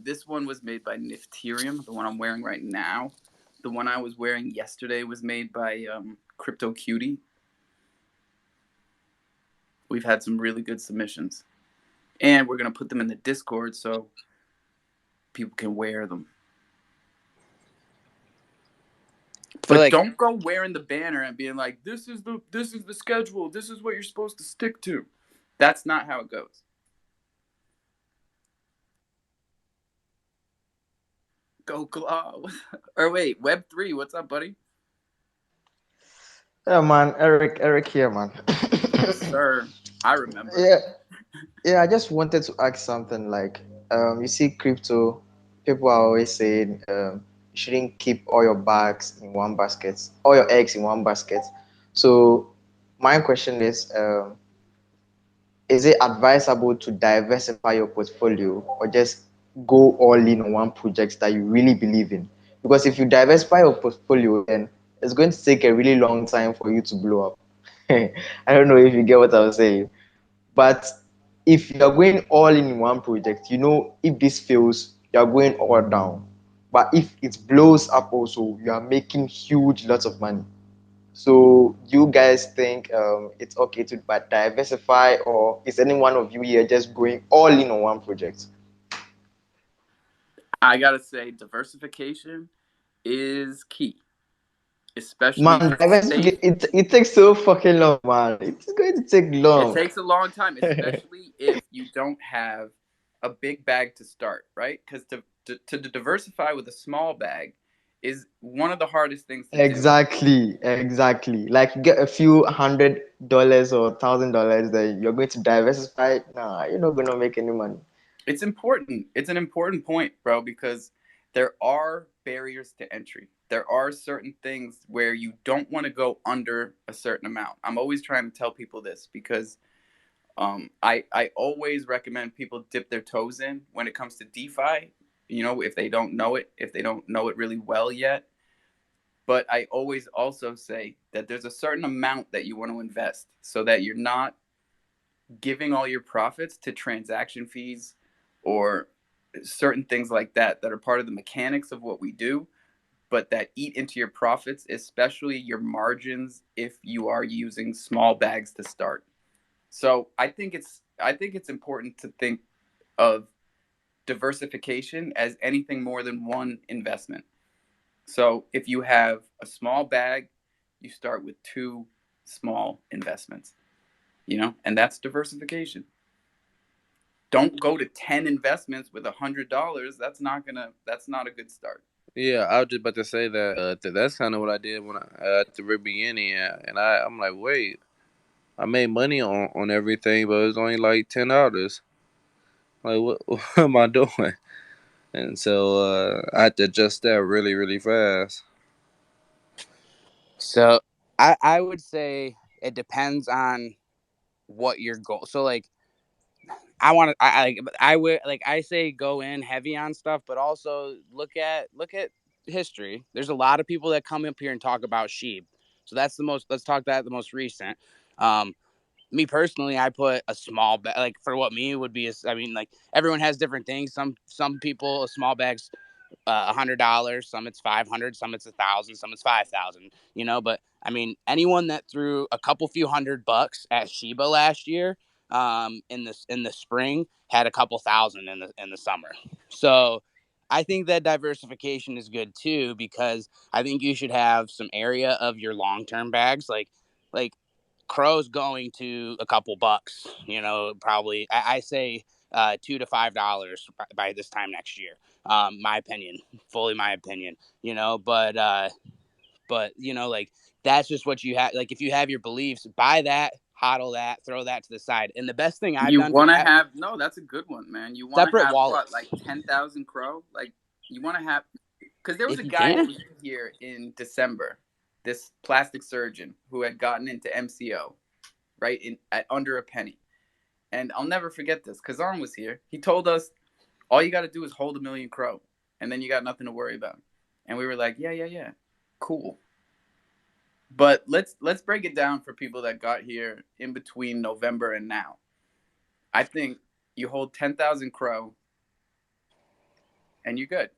This one was made by Nifterium, the one I'm wearing right now. The one I was wearing yesterday was made by Crypto Cutie. We've had some really good submissions. And we're going to put them in the Discord so people can wear them. But like, don't go wearing the banner and being like, this is the schedule. This is what you're supposed to stick to. That's not how it goes. Go Claw. Or wait, Web3, what's up, buddy? Yeah, man. Eric here, man. Yes, sir. I remember. Yeah. I just wanted to ask something. Like, you see, crypto. People are always saying, you shouldn't keep all your bags in one basket, all your eggs in one basket. So, my question is it advisable to diversify your portfolio or just go all in on one project that you really believe in? Because if you diversify your portfolio, then it's going to take a really long time for you to blow up. I don't know if you get what I'm saying. But if you're going all in one project, if this fails, you're going all down. But if it blows up also, you are making huge lots of money. So you guys think it's okay to diversify, or is any one of you here just going all in on one project? I gotta say, diversification is key, especially Man, it takes so fucking long, man. It's going to take long. It takes a long time, especially if you don't have a big bag to start, right? Because to diversify with a small bag is one of the hardest things to do. Exactly. Like, you get a few $100 or $1,000, then you're going to diversify. Nah, you're not gonna make any money. It's important. It's an important point, bro, because there are barriers to entry. There are certain things where you don't want to go under a certain amount. I'm always trying to tell people this because I always recommend people dip their toes in when it comes to DeFi, if they don't know it really well yet. But I always also say that there's a certain amount that you want to invest so that you're not giving all your profits to transaction fees or certain things like that are part of the mechanics of what we do, but that eat into your profits, especially your margins if you are using small bags to start. So I think it's important to think of diversification as anything more than one investment. So if you have a small bag, you start with 2 small investments, and that's diversification. Don't go to 10 investments with $100. That's not a good start. Yeah, I was just about to say that. That's kind of what I did when at the very beginning, and I'm like, wait, I made money on everything, but it was only like $10. Like, what am I doing? And so I had to adjust that really, really fast. So I would say it depends on what your goal. So like, I would like, I say go in heavy on stuff, but also look at history. There's a lot of people that come up here and talk about sheep. So let's talk that the most recent. Me personally, I put a small bag, like for what me would be, like everyone has different things. Some people, a small bag's $100, some it's 500, some it's 1,000, some it's 5,000, but I mean, anyone that threw a couple few $100 at Shiba last year, in the spring, had a couple thousand in the summer. So I think that diversification is good too, because I think you should have some area of your long-term bags. Like Crow's going to a couple bucks, probably. I say $2 to $5 by this time next year. My opinion, fully my opinion, but like that's just what you have. Like if you have your beliefs, buy that, hodl that, throw that to the side. And the best thing I've You done for want to that, have that's a good one, man. You want to separate have what, wallets, like 10,000 Crow? Like you want to have, because there was if a you guy that can. was here in December, this plastic surgeon who had gotten into MCO, right, at under a penny. And I'll never forget this because Arn was here. He told us all you got to do is hold 1,000,000 Crow, and then you got nothing to worry about. And we were like, yeah, cool. But let's break it down for people that got here in between November and now. I think you hold 10,000 Crow, and you're good.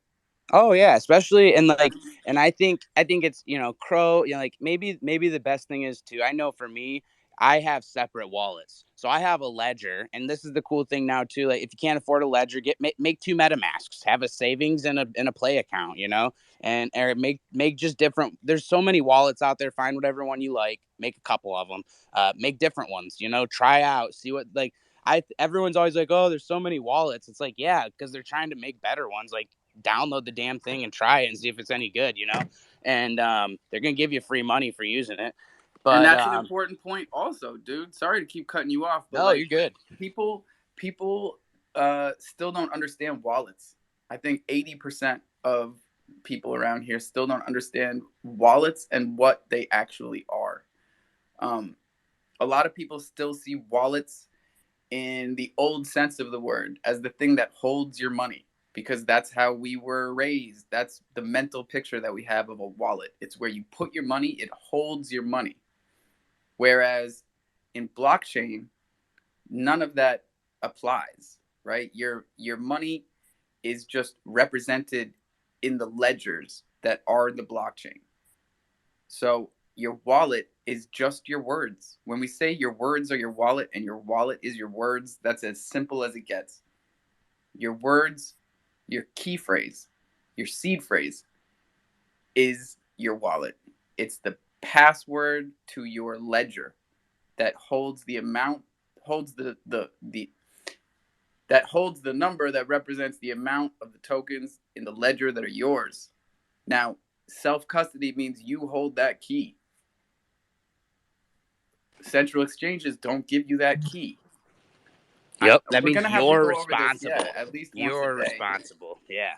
Oh yeah, especially and I think it's Crow, like maybe the best thing is too. I know for me, I have separate wallets. So I have a ledger, and this is the cool thing now too. Like if you can't afford a ledger, make two MetaMasks, have a savings and a play account, and or make just different. There's so many wallets out there. Find whatever one you like, make a couple of them, make different ones. Try out, see what like. Everyone's always like, oh, there's so many wallets. It's like, yeah, because they're trying to make better ones. Like download the damn thing and try it and see if it's any good, and they're gonna give you free money for using it. And But that's an important point also, dude. Sorry to keep cutting you off, but no, like you're good. people still don't understand wallets. I think 80% of people around here still don't understand wallets and what they actually are. A lot of people still see wallets in the old sense of the word as the thing that holds your money, because that's how we were raised. That's the mental picture that we have of a wallet. It's where you put your money, it holds your money. Whereas in blockchain, none of that applies, right? Your money is just represented in the ledgers that are the blockchain. So your wallet is just your words. When we say your words are your wallet and your wallet is your words, that's as simple as it gets. Your words, your key phrase, your seed phrase is your wallet. It's the password to your ledger that holds the amount, holds that holds the number that represents the amount of the tokens in the ledger that are yours. Now, self-custody means you hold that key. Central exchanges don't give you that key. Yep, that We're means gonna have to you're go over this, responsible. at least once You're a day. responsible. Yeah.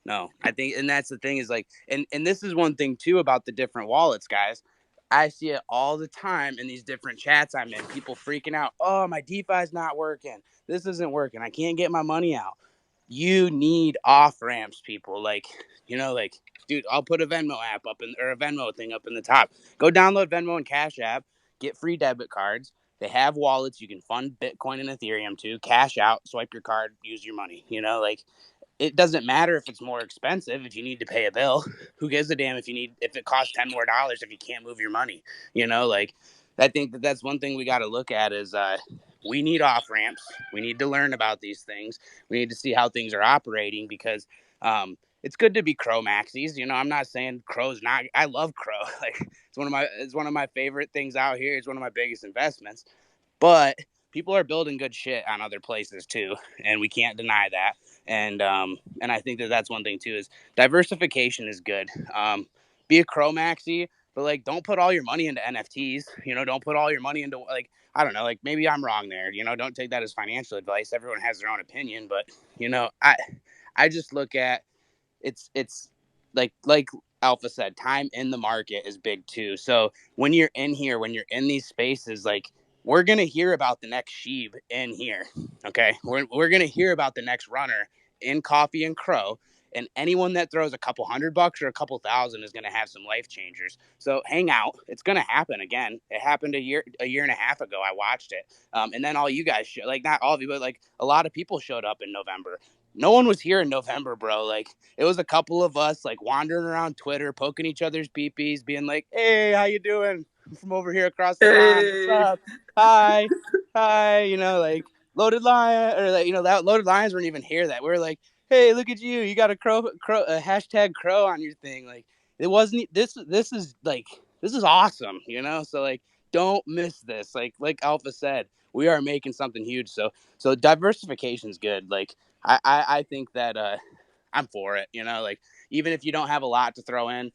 No, I think, and that's the thing is like, and this is one thing too about the different wallets, guys. I see it all the time in these different chats I'm in. People freaking out. Oh, my DeFi's not working. This isn't working. I can't get my money out. You need off ramps, people. Like, dude, I'll put a Venmo app up or a Venmo thing up in the top. Go download Venmo and Cash App. Get free debit cards. They have wallets you can fund Bitcoin and Ethereum to. Cash out, swipe your card, use your money. It doesn't matter if it's more expensive if you need to pay a bill. Who gives a damn if it costs $10 more if you can't move your money? I think that's one thing we got to look at is we need off ramps. We need to learn about these things. We need to see how things are operating because it's good to be Crow maxis. I'm not saying Crow's not. I love Crow. Like it's one of my favorite things out here. It's one of my biggest investments. But people are building good shit on other places too, and we can't deny that. And I think that's one thing too is diversification is good. Be a Crow maxi, but like don't put all your money into NFTs. Don't put all your money into like I don't know. Like maybe I'm wrong there. Don't take that as financial advice. Everyone has their own opinion, but I just look at it's like Alpha said, time in the market is big too. So when you're in here, when you're in these spaces, like we're gonna hear about the next Sheeb in here. Okay, we're gonna hear about the next runner in Coffee and Cro. And anyone that throws a couple $100 or a couple thousand is going to have some life changers. So hang out. It's going to happen again. It happened a year and a half ago. I watched it. And then all you guys, like not all of you, but like a lot of people showed up in November. No one was here in November, bro. Like it was a couple of us like wandering around Twitter, poking each other's peepees, being like, hey, how you doing? I'm from over here across the pond. What's up? Hi. Like loaded lion or like, that loaded lions weren't even here that we were like, hey, look at you, you got a a hashtag crow on your thing. Like, it wasn't this is like, this is awesome, you know? So like, don't miss this. Like Alpha said, we are making something huge. So diversification is good. Like, I think that I'm for it. You know, like, even if you don't have a lot to throw in,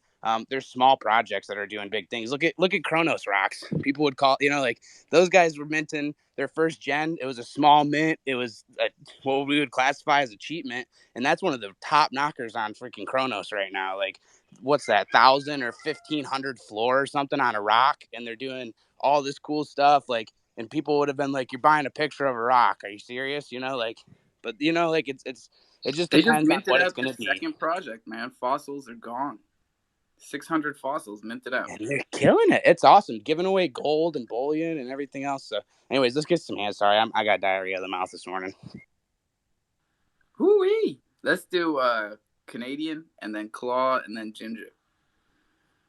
there's small projects that are doing big things. Look at Cronos rocks. People would call, you know, like, those guys were minting their first gen. It was a small mint. It was what we would classify as a cheap mint, and that's one of the top knockers on freaking Cronos right now. Like, what's that, 1,000 or 1,500 floor or something on a rock, and they're doing all this cool stuff. Like, and people would have been like, "You're buying a picture of a rock? Are you serious?" You know, like, but you know, like, it just They just depends on minted what it's out going their to be. second project, man. Fossils are gone. 600 fossils minted out. And they're killing it. It's awesome. Giving away gold and bullion and everything else. So, anyways, let's get some hands. Sorry, I got diarrhea of the mouth this morning. Hoo-wee. Let's do Canadian and then Claw and then Ginger.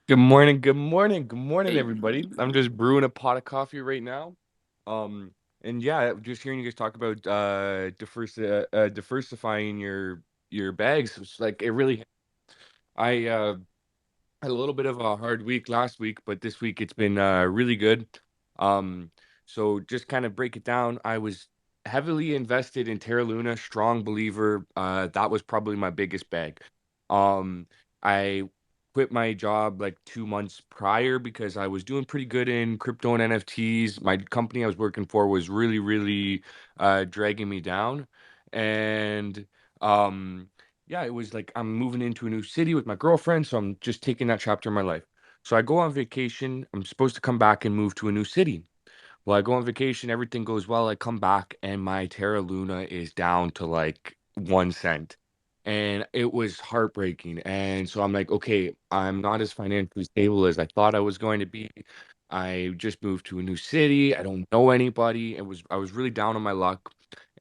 Good morning, good morning, good morning, Hey. everybody. I'm just brewing a pot of coffee right now. And yeah, just hearing you guys talk about diversifying your bags. It's like, it really, I had a little bit of a hard week last week, but this week it's been really good. Um, so just kind of break it down. I was heavily invested in Terra Luna, strong believer. That was probably my biggest bag. I quit my job like 2 months prior because I was doing pretty good in crypto and NFTs. My company I was working for was really, really dragging me down. And um yeah, it was like I'm moving into a new city with my girlfriend, so I'm just taking that chapter in my life. So I go on vacation. I'm supposed to come back and move to a new city. Well, I go on vacation, everything goes well. I come back and my Terra Luna is down to like 1 cent. And it was heartbreaking. And so I'm like, okay, I'm not as financially stable as I thought I was going to be. I just moved to a new city. I don't know anybody. I was really down on my luck.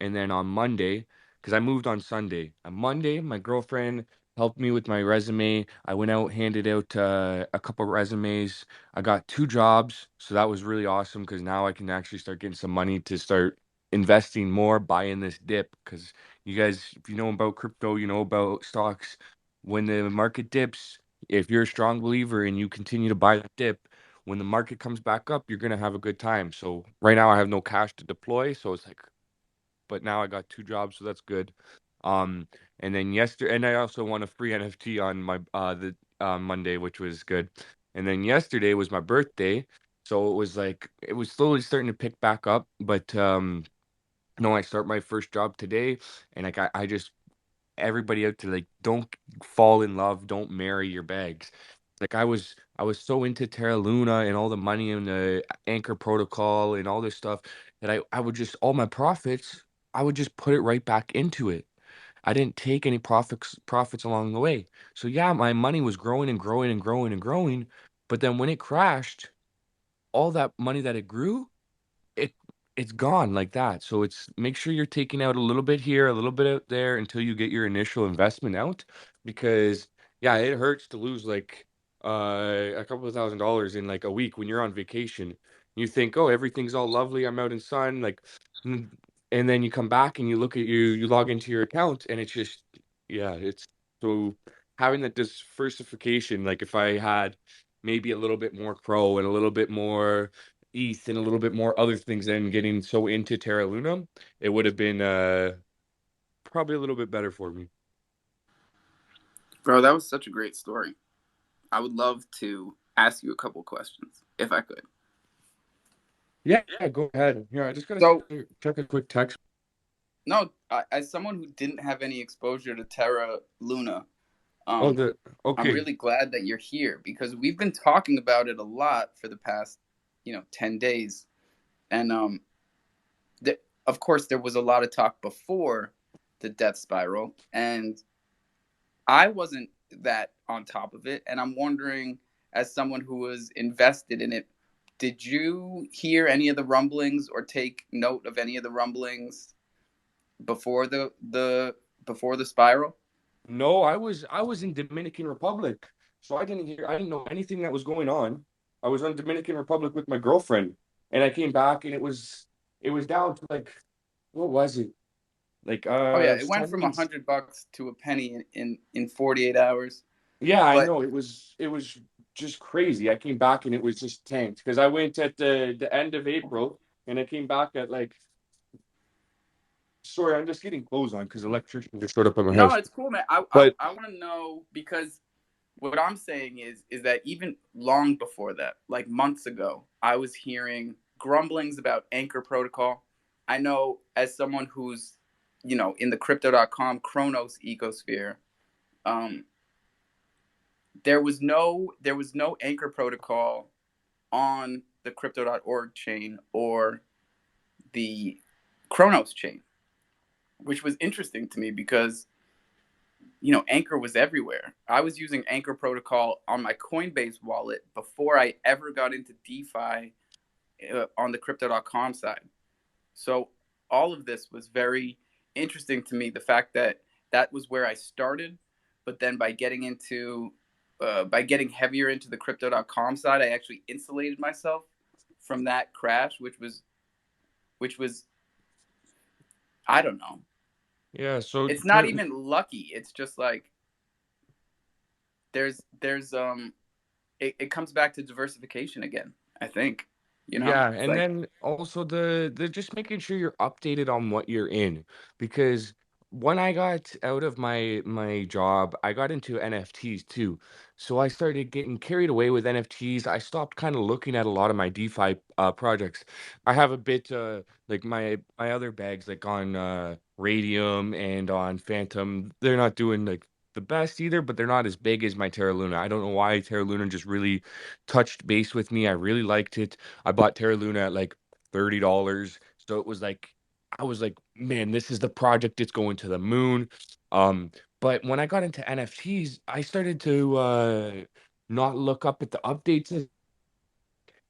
And then on Monday, because I moved on Sunday. On Monday, my girlfriend helped me with my resume. I went out, handed out a couple resumes. I got 2 jobs, so that was really awesome because now I can actually start getting some money to start investing more, buying this dip. Because you guys, if you know about crypto, you know about stocks. When the market dips, if you're a strong believer and you continue to buy the dip, when the market comes back up, you're gonna have a good time. So right now I have no cash to deploy, so it's like, but now I got 2 jobs, so that's good. Um, and then yesterday, and I also won a free NFT on my the Monday, which was good. And then yesterday was my birthday, so it was like it was slowly starting to pick back up. But no, I start my first job today, and like I just everybody out to like don't fall in love, don't marry your bags. Like I was so into Terra Luna and all the money and the Anchor protocol and all this stuff that I would just all my profits, I would just put it right back into it. I didn't take any profits along the way. So yeah, my money was growing and growing and growing and growing, but then when it crashed, all that money that it grew, it it's gone like that. So it's make sure you're taking out a little bit here, a little bit out there until you get your initial investment out because yeah, it hurts to lose like a couple of $1,000s in like a week when you're on vacation. You think, "Oh, everything's all lovely. I'm out in sun." Like mm, and then you come back and you look at you log into your account and it's just yeah, it's so having that diversification like if I had maybe a little bit more Crow and a little bit more ETH and a little bit more other things than getting so into Terra Luna, it would have been probably a little bit better for me. Bro, that was such a great story. I would love to ask you a couple questions if I could. Yeah, go ahead. Here, I just gotta So, check a quick text. no, as someone who didn't have any exposure to Terra Luna, Oh, I'm okay. really glad that you're here because we've been talking about it a lot for the past, 10 days. And of course, there was a lot of talk before the death spiral, and I wasn't that on top of it. And I'm wondering, as someone who was invested in it, did you hear any of the rumblings or take note of any of the rumblings before the spiral? No, I was in Dominican Republic, so I didn't know anything that was going on. I was on Dominican Republic with my girlfriend, and I came back and it was down to like what was it? Like Oh yeah, it went from $70. $100 to a penny in 48 hours. Yeah, I But know it was just crazy. I came back and it was just tanked because I went at the end of April and I came back at like. Sorry, I'm just getting clothes on because the electrician just showed up at my no, house. it's cool, man. I I, But I want to know, because what I'm saying is that even long before that, like months ago, I was hearing grumblings about Anchor Protocol. I know, as someone who's, in the crypto.com Cronos ecosphere, um, there was no Anchor Protocol on the crypto.org chain or the Cronos chain, which was interesting to me because Anchor was everywhere. I was using Anchor Protocol on my Coinbase wallet before I ever got into DeFi on the crypto.com side. So all of this was very interesting to me. The fact that that was where I started, but then by getting heavier into the crypto.com side, I actually insulated myself from that crash, which was I don't know. yeah, so It's not even lucky. It's just like there's it comes back to diversification again, I think. yeah, It's and like, then also the just making sure you're updated on what you're in, because when I got out of my job, I got into NFTs too. So I started getting carried away with NFTs. I stopped kind of looking at a lot of my DeFi projects. I have a bit like my other bags like on Radium and on Phantom. They're not doing like the best either, but they're not as big as my Terra Luna. I don't know why Terra Luna just really touched base with me. I really liked it. I bought Terra Luna at like $30. So it was like I was like, man, this is the project. It's going to the moon. Um, but when I got into NFTs, I started to not look up at the updates and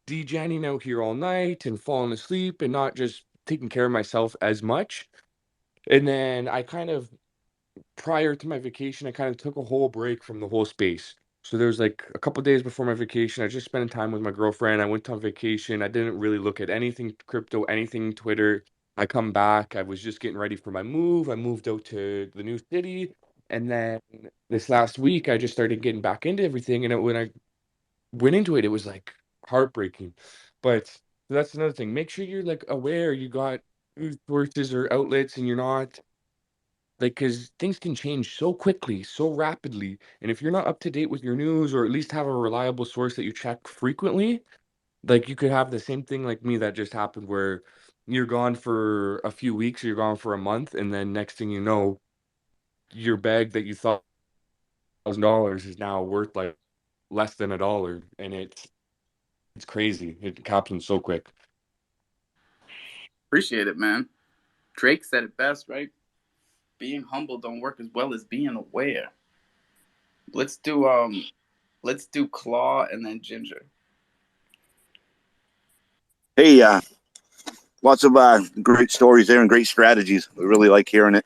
DJing out here all night and falling asleep and not just taking care of myself as much. And then I kind of prior to my vacation, I kind of took a whole break from the whole space. So there was like a couple days before my vacation, I just spent time with my girlfriend. I went on vacation. I didn't really look at anything crypto, anything Twitter. I come back. I was just getting ready for my move. I moved out to the new city. And then this last week, I just started getting back into everything. And when I went into it, it was like heartbreaking. But that's another thing. Make sure you're like aware you got news sources or outlets and you're not like, because things can change so quickly, so rapidly, and if you're not up to date with your news or at least have a reliable source that you check frequently, like, you could have the same thing like me that just happened where you're gone for a few weeks or you're gone for a month, and then next thing you know, your bag that you thought $1,000 is now worth, like, less than $1, and it's crazy. It happens so quick. appreciate it, man. Drake said it best, right? Being humble don't work as well as being aware. Let's do Claw and then Ginger. Hey, lots of great stories there and great strategies. We really like hearing it.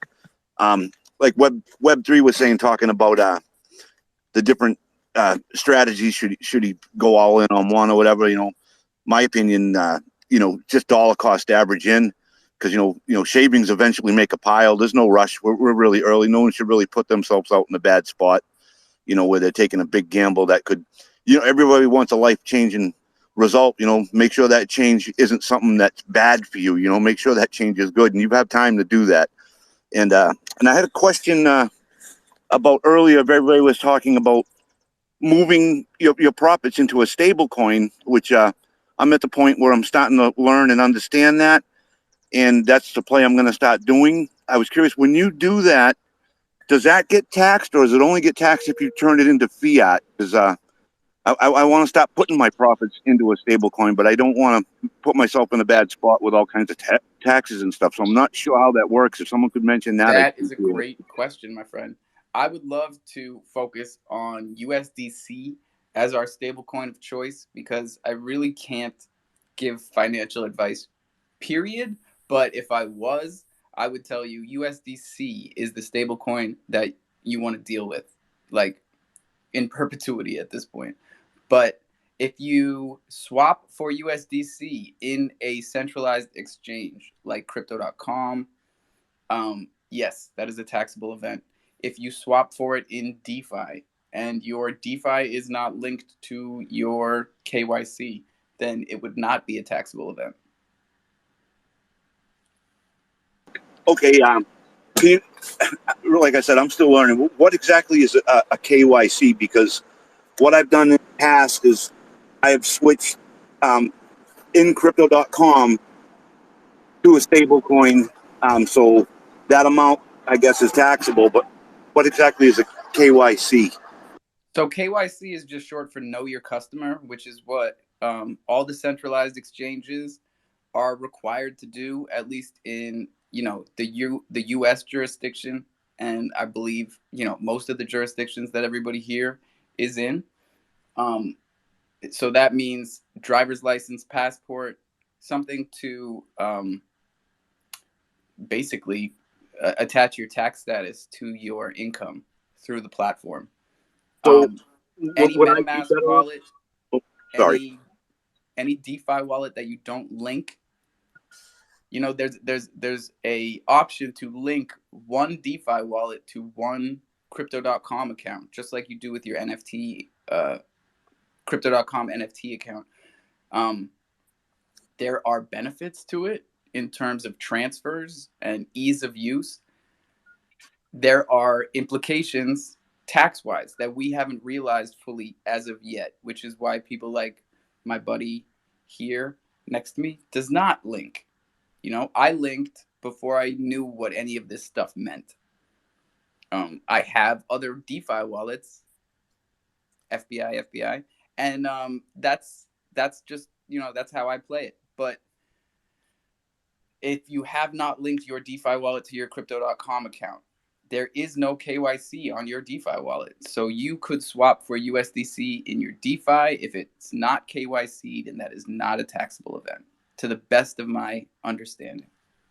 Like Web3 was saying, talking about the different strategies. Should he go all in on one or whatever? My opinion, just dollar cost average in, because shavings eventually make a pile. There's no rush. We're really early. No one should really put themselves out in a bad spot, where they're taking a big gamble that could, everybody wants a life changing result. Make sure that change isn't something that's bad for you. Make sure that change is good, and you have time to do that. And I had a question about earlier. Everybody was talking about moving your profits into a stable coin, which I'm at the point where I'm starting to learn and understand that. And that's the play I'm going to start doing. I was curious, when you do that, does that get taxed, or does it only get taxed if you turn it into fiat? Because I want to stop putting my profits into a stable coin, but I don't want to put myself in a bad spot with all kinds of taxes and stuff. So I'm not sure how that works. If someone could mention that, That is a great question, my friend. I would love to focus on USDC as our stablecoin of choice, because I really can't give financial advice, period. But if I was, I would tell you USDC is the stablecoin that you want to deal with, like, in perpetuity at this point. But if you swap for USDC in a centralized exchange like crypto.com, yes, that is a taxable event. If you swap for it in DeFi and your DeFi is not linked to your KYC, then it would not be a taxable event. Okay, can you, like I said, I'm still learning. What exactly is a KYC? Because what I've done in the past is I have switched in crypto.com to a stable coin. So that amount, I guess, is taxable. But what exactly is a KYC? So KYC is just short for Know Your Customer, which is what all the centralized exchanges are required to do, at least in the U.S. jurisdiction, and I believe most of the jurisdictions that everybody here is in. So that means driver's license, passport, something to basically attach your tax status to your income through the platform. So Any would I be MetaMask better off? wallet, Oh, sorry. any DeFi wallet that you don't link, there's a option to link one DeFi wallet to one crypto.com account, just like you do with your NFT crypto.com NFT account. There are benefits to it in terms of transfers and ease of use. There are implications tax-wise that we haven't realized fully as of yet, which is why people like my buddy here next to me does not link. I linked before I knew what any of this stuff meant. I have other DeFi wallets, FBI, and that's just that's how I play it. But if you have not linked your DeFi wallet to your crypto.com account, there is no KYC on your DeFi wallet. So you could swap for USDC in your DeFi. If it's not KYC'd, then that is not a taxable event, to the best of my understanding.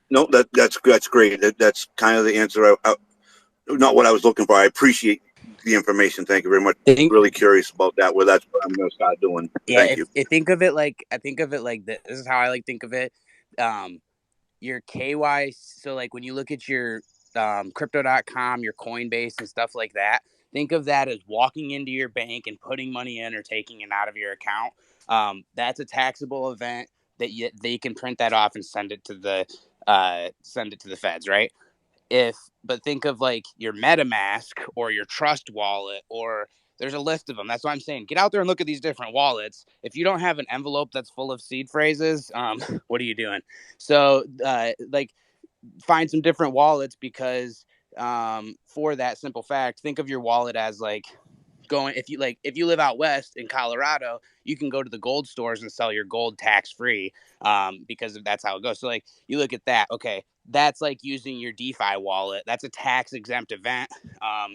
No, that's great. That's kind of the answer. Not what I was looking for. I appreciate the information. Thank you very much. Really curious about that. Well, that's what I'm going to start doing. Yeah, Thank you. I think of it like this. This is how I think of it. Your KYC. So like when you look at your crypto.com, your Coinbase and stuff like that, think of that as walking into your bank and putting money in or taking it out of your account. That's a taxable event that they can print that off and send it to the feds, right? But think of like your MetaMask or your Trust wallet, or there's a list of them. That's what I'm saying. Get out there and look at these different wallets. If you don't have an envelope that's full of seed phrases, what are you doing? So find some different wallets, because for that simple fact, think of your wallet as like if you live out west in Colorado, you can go to the gold stores and sell your gold tax free, because that's how it goes. So like you look at that, okay, that's like using your DeFi wallet. That's a tax exempt event.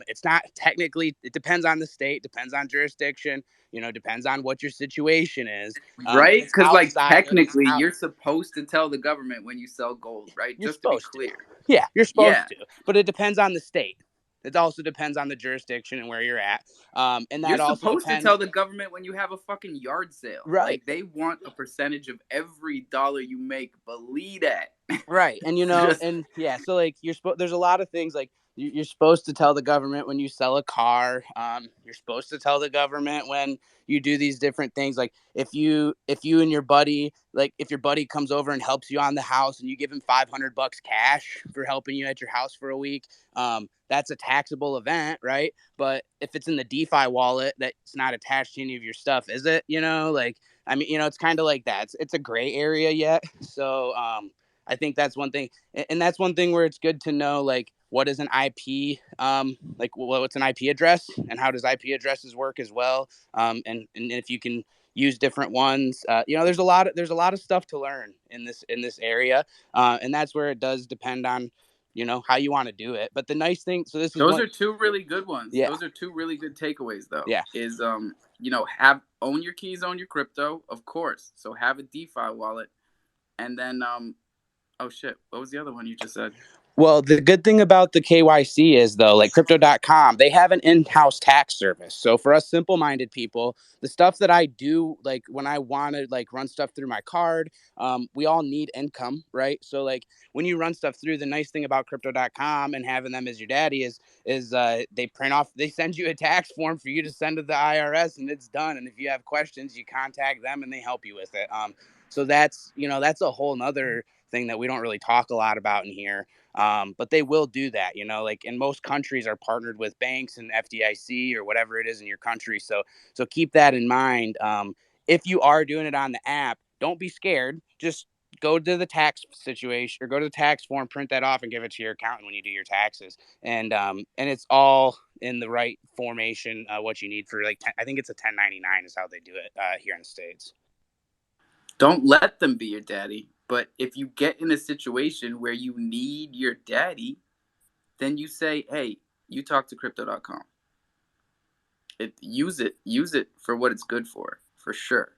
It's not technically. It depends on the state, depends on jurisdiction. Depends on what your situation is. But Right? it's Because technically, out. you're supposed to tell the government when you sell gold, right? You're Just to be supposed clear. to. Yeah, you're supposed Yeah. to. But it depends on the state. It also depends on the jurisdiction and where you're at. And that You're also supposed depends. to tell the government when you have a fucking yard sale. Right. Like, they want a percentage of every dollar you make. Believe that. Right. And so like there's a lot of things like you're supposed to tell the government when you sell a car. You're supposed to tell the government when you do these different things. Like if you and your buddy, like if your buddy comes over and helps you on the house and you give him $500 cash for helping you at your house for a week, that's a taxable event, right? But if it's in the DeFi wallet that's not attached to any of your stuff, is it? It's kind of like that. It's a gray area yet. So I think that's one thing, and that's one thing where it's good to know, like, what is an IP, like what's an IP address, and how does IP addresses work as well, and if you can use different ones. There's a lot of stuff to learn in this area, and that's where it does depend on how you want to do it. But the nice thing, so this is Those are two really good ones. Yeah. Those are two really good takeaways, though. Yeah. Is own your keys, own your crypto, of course. So have a DeFi wallet, and then oh shit, what was the other one you just said? Well, the good thing about the KYC is, though, like crypto.com, they have an in-house tax service. So for us simple-minded people, the stuff that I do, like when I want to like run stuff through my card, we all need income, right? So like when you run stuff through, the nice thing about crypto.com and having them as your daddy is they send you a tax form for you to send to the IRS, and it's done. And if you have questions, you contact them and they help you with it. So that's a whole nother thing that we don't really talk a lot about in here. But they will do that, like in most countries are partnered with banks and FDIC or whatever it is in your country. So keep that in mind. If you are doing it on the app, don't be scared. Just go to the tax situation or go to the tax form, print that off and give it to your accountant when you do your taxes. And it's all in the right formation, what you need for I think it's a 1099 is how they do it here in the States. Don't let them be your daddy. But if you get in a situation where you need your daddy, then you say, hey, you talk to crypto.com. Use it for what it's good for sure.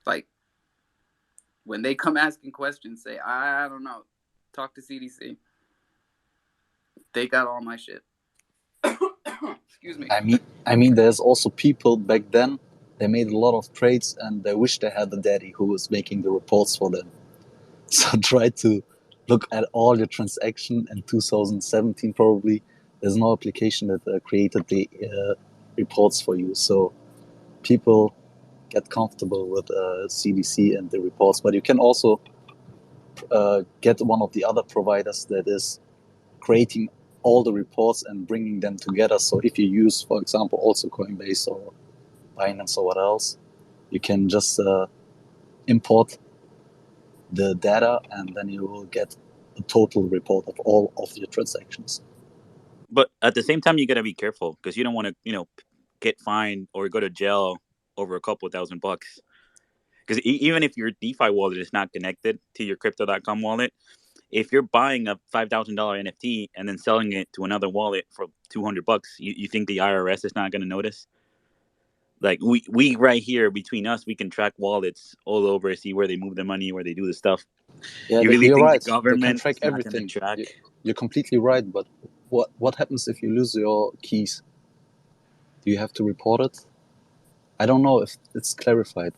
Like when they come asking questions, say, I don't know, talk to CDC. They got all my shit. Excuse me. I mean, there's also people back then. They made a lot of trades, and they wish they had a daddy who was making the reports for them. So try to look at all your transaction in 2017. Probably there's no application that created the reports for you. So people get comfortable with CDC and the reports, but you can also get one of the other providers that is creating all the reports and bringing them together. So if you use, for example, also Coinbase or Binance or what else, you can just import the data and then you will get a total report of all of your transactions. But at the same time, you got to be careful because you don't want to, get fined or go to jail over a couple $1,000. Because even if your DeFi wallet is not connected to your crypto.com wallet, if you're buying a $5,000 NFT and then selling it to another wallet for $200, you think the IRS is not going to notice? Like we right here between us, we can track wallets all over, see where they move the money, where they do the stuff. Yeah, You really you're think right. the They can government track is not going to everything. track? You're completely right. But what happens if you lose your keys? Do you have to report it? I don't know if it's clarified.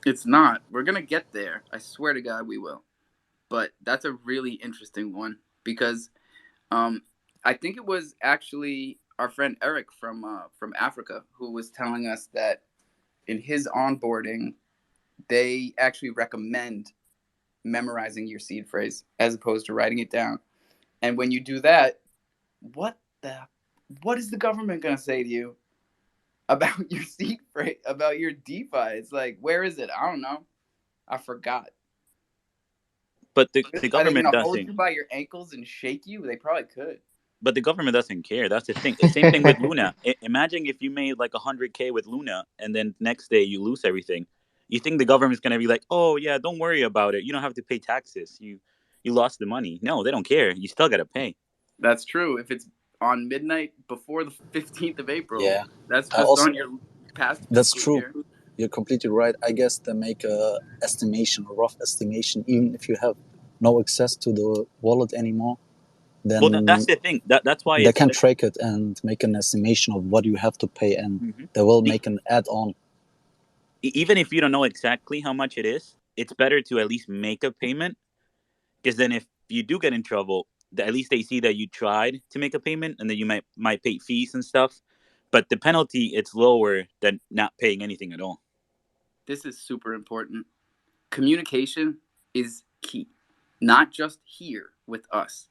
It's not. We're going to get there. I swear to God we will. But that's a really interesting one because I think it was actually our friend Eric from Africa who was telling us that in his onboarding, they actually recommend memorizing your seed phrase as opposed to writing it down. And when you do that, what is the government going to say to you about your seed phrase, about your DeFi? It's like, where is it? I don't know. I forgot. But the Are they government going to hold doesn't. you by your ankles and shake you? They probably could. But the government doesn't care. That's the thing. Same thing with Luna. Imagine if you made like 100K with Luna, and then next day you lose everything. You think the government's gonna be like, "Oh yeah, don't worry about it. You don't have to pay taxes. You lost the money." No, they don't care. You still gotta pay. That's true. If it's on midnight before the 15th of April, Yeah, that's I just also on your past that's fiscal true. year. You're completely right. I guess they make a estimation, a rough estimation, even if you have no access to the wallet anymore. Well, Then that's the thing. That's why they it's can track it and make an estimation of what you have to pay, and Mhm. they will make an add-on. Even if you don't know exactly how much it is, it's better to at least make a payment. Because then, if you do get in trouble, at least they see that you tried to make a payment, and then you might pay fees and stuff. But the penalty, it's lower than not paying anything at all. This is super important. Communication is key. Not just here with us,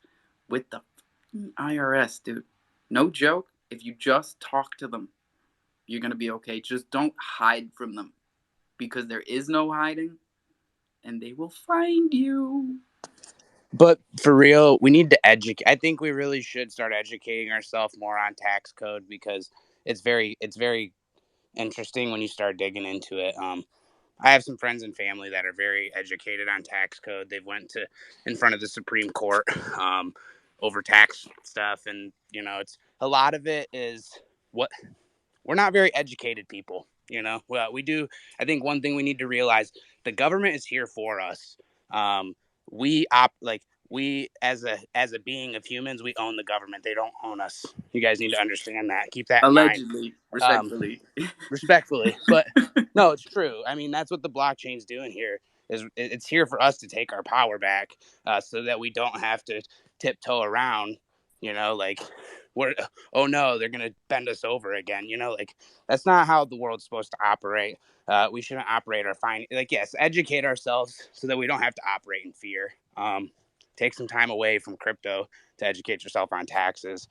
with the IRS, dude. No joke. If you just talk to them, you're going to be okay. Just don't hide from them because there is no hiding and they will find you. But for real, we need to educate. I think we really should start educating ourselves more on tax code because it's very interesting when you start digging into it. I have some friends and family that are very educated on tax code. They've went to in front of the Supreme Court over tax stuff, and it's a lot of it is what we're not very educated people. Well, we do. I think one thing we need to realize: the government is here for us. We we as a being of humans, we own the government. They don't own us. You guys need to understand that. Keep that in mind. Allegedly, respectfully. Respectfully, but no, it's true. I mean, that's what the blockchain's doing here. Is it's here for us to take our power back, so that we don't have to tiptoe around. Like we're oh no, they're gonna bend us over again. Like that's not how the world's supposed to operate. We shouldn't operate yes, educate ourselves so that we don't have to operate in fear. Take some time away from crypto to educate yourself on taxes.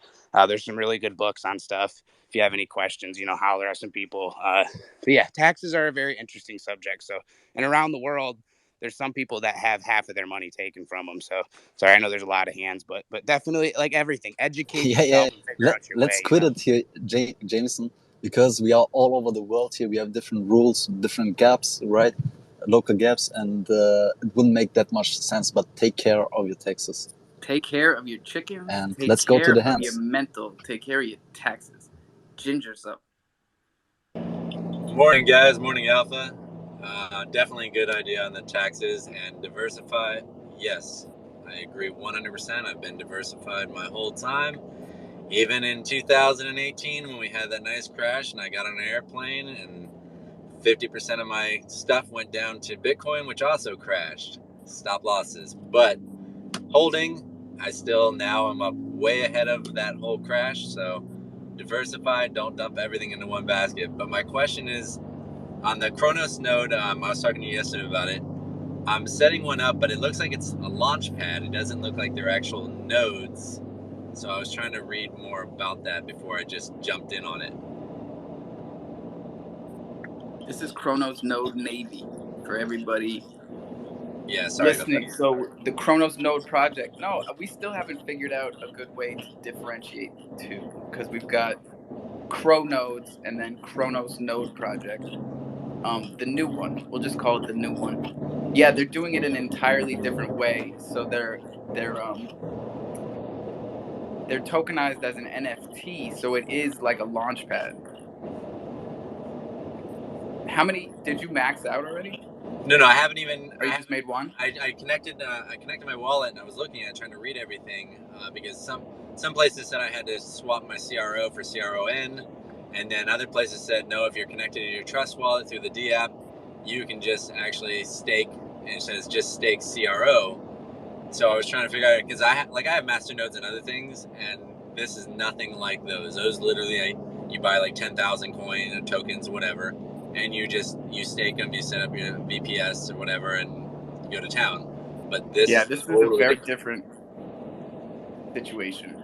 There's some really good books on stuff. If you have any questions, holler at some people. But yeah, taxes are a very interesting subject. So, and around the world, there's some people that have half of their money taken from them. So, sorry, I know there's a lot of hands, but definitely like everything, educate Yeah, yourself and figure out your let's way. quit it here, Jameson, because we are all over the world here. We have different rules, different gaps, right? Local gaps, and it wouldn't make that much sense. But take care of your taxes. Take care of your chickens. And Take let's go to care the of your hands. mental. Take care of your taxes. Ginger's up. Morning, guys. Morning, Alpha. Definitely a good idea on the taxes and diversify. Yes, I agree 100%. I've been diversified my whole time. Even in 2018 when we had that nice crash and I got on an airplane and 50% of my stuff went down to Bitcoin, which also crashed. Stop losses. But holding, I still now am up way ahead of that whole crash. So diversify, don't dump everything into one basket. But my question is, on the Cronos node, I was talking to you yesterday about it. I'm setting one up, but it looks like it's a launch pad. It doesn't look like they're actual nodes. So I was trying to read more about that before I just jumped in on it. This is Cronos Node Navy for everybody sorry listening. about that. So the Cronos Node project. No, we still haven't figured out a good way to differentiate the two because we've got Cronodes and then Cronos Node project. The new one. We'll just call it the new one. Yeah, they're doing it an entirely different way. So they're tokenized as an NFT, so it is like a launch pad. How many did you max out already? No, I haven't even. Or you just made one? I connected my wallet and I was looking at it, trying to read everything because some places said I had to swap my CRO for CRON, and then other places said no. If you're connected to your Trust wallet through the D app, you can just actually stake. And it says just stake CRO. So I was trying to figure out because I have masternodes and other things, and this is nothing like those. Those literally you buy like 10,000 coins or tokens, whatever. And you stake them, you set up your VPS or whatever, and go to town. But this is a very different situation.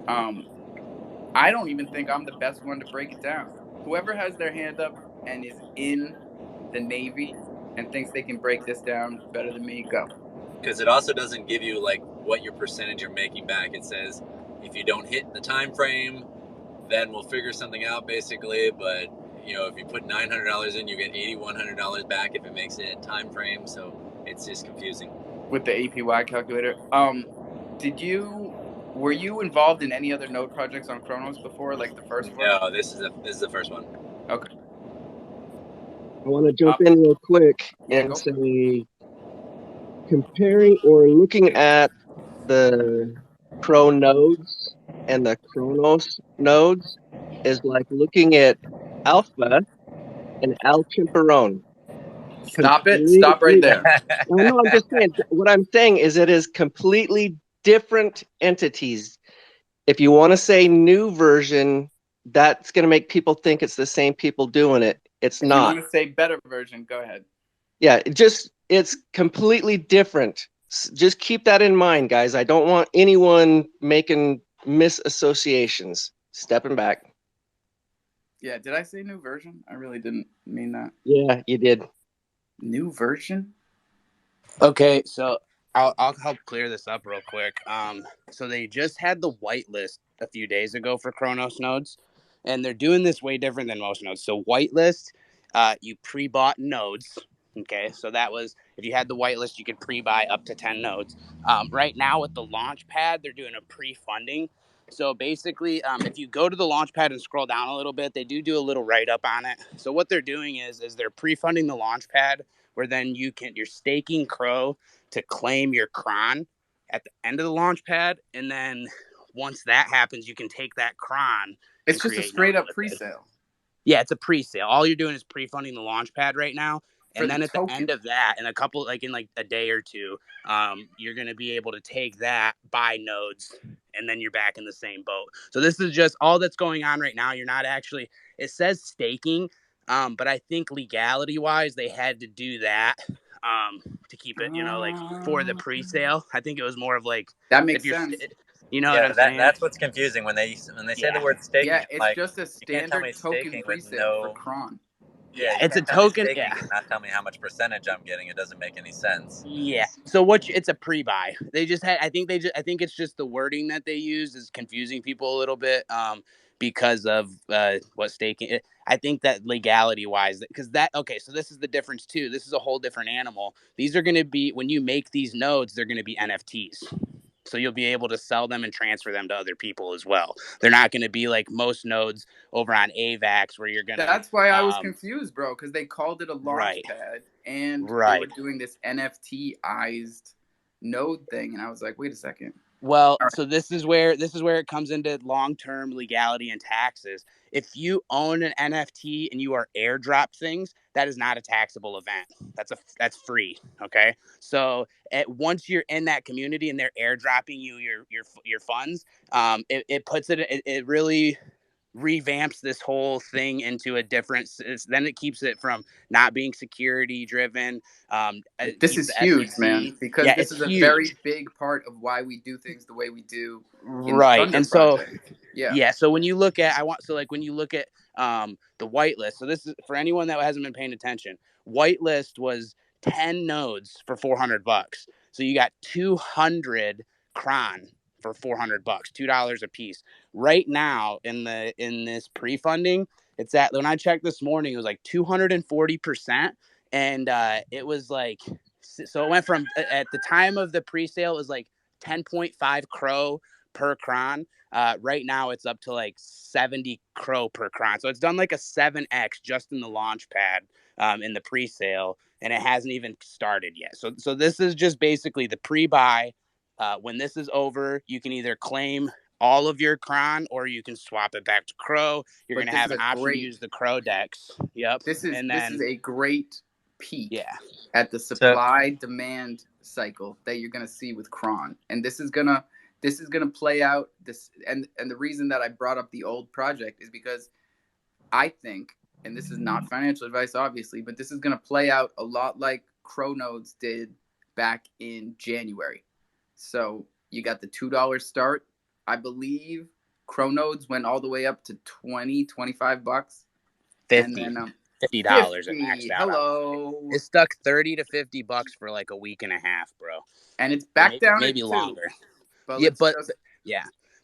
I don't even think I'm the best one to break it down. Whoever has their hand up and is in the Navy and thinks they can break this down better than me, go. Because it also doesn't give you like what your percentage you're making back. It says if you don't hit the time frame, then we'll figure something out, basically. But if you put $900 in, you get $8,100 back if it makes it a time frame. So it's just confusing. With the APY calculator, were you involved in any other node projects on Cronos before, like the first one? No, this is the first one. Okay. I want to jump in real quick and say, comparing or looking at the Cro nodes and the Cronos nodes is like looking at Alpha and Al Chimparon. Stop it. Stop right there. No, I'm just saying. What I'm saying is it is completely different entities. If you want to say new version, that's going to make people think it's the same people doing it. It's not. If you want to say better version, go ahead. Yeah, it's completely different. Just keep that in mind, guys. I don't want anyone making misassociations. Stepping back. Yeah, did I say new version? I really didn't mean that. Yeah, you did. New version? Okay, so I'll help clear this up real quick. So they just had the whitelist a few days ago for Cronos nodes, and they're doing this way different than most nodes. So whitelist, you pre-bought nodes. Okay, so that was, if you had the whitelist, you could pre-buy up to 10 nodes. Right now with the launch pad, they're doing a pre-funding. So basically, if you go to the launch pad and scroll down a little bit, they do a little write-up on it. So what they're doing is they're pre-funding the launch pad, where then you're staking Cro to claim your Cron, at the end of the launch pad, and then once that happens, you can take that cron. It's just a straight up pre-sale. Yeah, it's a pre-sale. All you're doing is pre-funding the launch pad right now. For And the then at the token. end of that, in a day or two, you're going to be able to take that, buy nodes, and then you're back in the same boat. So this is just all that's going on right now. You're not actually, it says staking, but I think legality-wise, they had to do that to keep it, for the pre-sale. I think it was more of like, that makes sense. You know what I'm saying? That's what's confusing when they say the word staking. Yeah, it's like, just a standard token pre-sale for Cron. Yeah, it's a token. Yeah, not tell me how much percentage I'm getting. It doesn't make any sense. Yeah. So it's a pre-buy. They just had. I think it's just the wording that they use is confusing people a little bit. Because of what staking. I think that legality-wise, because so this is the difference too. This is a whole different animal. These are going to be, when you make these nodes, they're going to be NFTs. So you'll be able to sell them and transfer them to other people as well. They're not going to be like most nodes over on AVAX where you're going to... That's why I was confused, bro, because they called it a launch pad and they were doing this NFT-ized node thing. And I was like, wait a second. Well, so this is where it comes into long-term legality and taxes. If you own an NFT and you are airdrop things, that is not a taxable event. That's free. Okay. So once you're in that community and they're airdropping you your funds, it puts it really revamps this whole thing into a different. Then it keeps it from not being security driven. This is huge, man, because this is a huge. very big part of why we do things the way we do in right. the Thunder And so project. So when you look at when you look at the whitelist, so this is for anyone that hasn't been paying attention. Whitelist was 10 nodes for $400. So you got 200 cron for $400, $2 a piece. Right now in this pre-funding, it's at, when I checked this morning, it was like 240%, and it was like, so it went from, at the time of the pre-sale, it was like 10.5 Cro per cron. Right now it's up to like 70 Cro per cron. So it's done like a 7x just in the launch pad in the pre-sale, and it hasn't even started yet. So this is just basically the pre-buy. When this is over, you can either claim all of your cron or you can swap it back to Cro. You're going to have an option to use the Cro dex. Yep. This is a great peak at the supply demand cycle that you're going to see with Cron. And this is going to play out this. And the reason that I brought up the old project is because I think, and this is not financial advice, obviously, but this is going to play out a lot like Cronodes did back in January. So you got the $2 start. I believe Cronodes went all the way up to $20, $25. $50. And then, $50 it maxed out. Hello. It stuck $30 to $50 for like a week and a half, bro. And it's back down maybe at longer. But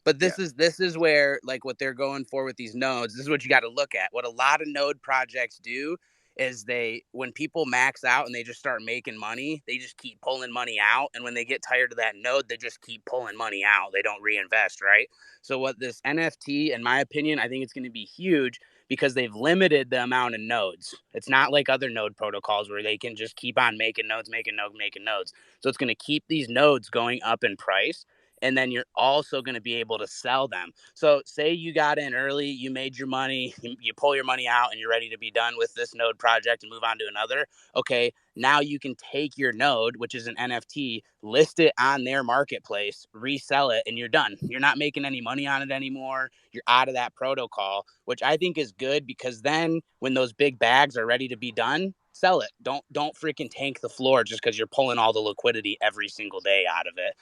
But this is where, like, what they're going for with these nodes. This is what you got to look at. What a lot of node projects do is when people max out and they just start making money, they just keep pulling money out. And when they get tired of that node, they just keep pulling money out. They don't reinvest, right? So what this NFT, in my opinion, I think it's going to be huge because they've limited the amount of nodes. It's not like other node protocols where they can just keep on making nodes. So it's going to keep these nodes going up in price. And then you're also going to be able to sell them. So say you got in early, you made your money, you pull your money out and you're ready to be done with this node project and move on to another. Okay, now you can take your node, which is an NFT, list it on their marketplace, resell it, and you're done. You're not making any money on it anymore. You're out of that protocol, which I think is good because then when those big bags are ready to be done, sell it. Don't freaking tank the floor just because you're pulling all the liquidity every single day out of it.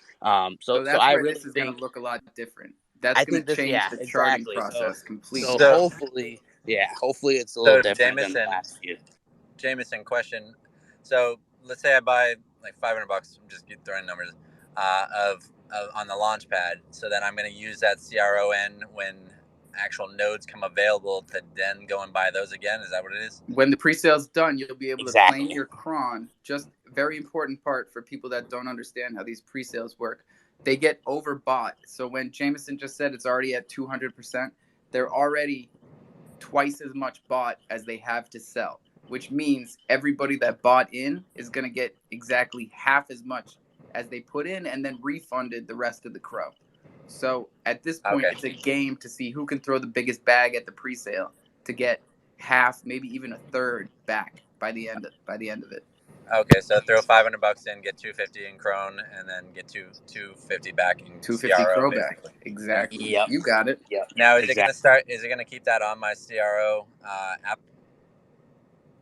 So that's I where really this is think going to look a lot different. That's going to change the charting process completely. So hopefully it's a little different than the last few. Jameson, question. So let's say I buy like $500. I'm just throwing numbers of on the launch pad. So then I'm going to use that CRON when actual nodes come available to then go and buy those again. Is that what it is? When the pre-sale's done, you'll be able to claim your cron. Just very important part for people that don't understand how these pre-sales work. They get overbought. So when Jameson just said it's already at 200%, they're already twice as much bought as they have to sell, which means everybody that bought in is going to get exactly half as much as they put in and then refunded the rest of the Cro. So at this point, it's a game to see who can throw the biggest bag at the pre-sale to get half, maybe even a third back by the end of it. Okay, so throw $500 in, get $250 in Crone, and then get $250 back in 250 CRO, Cro basically. back. Exactly. Yep. You got it. Yep. Now, is Exactly. it gonna keep that on my CRO app?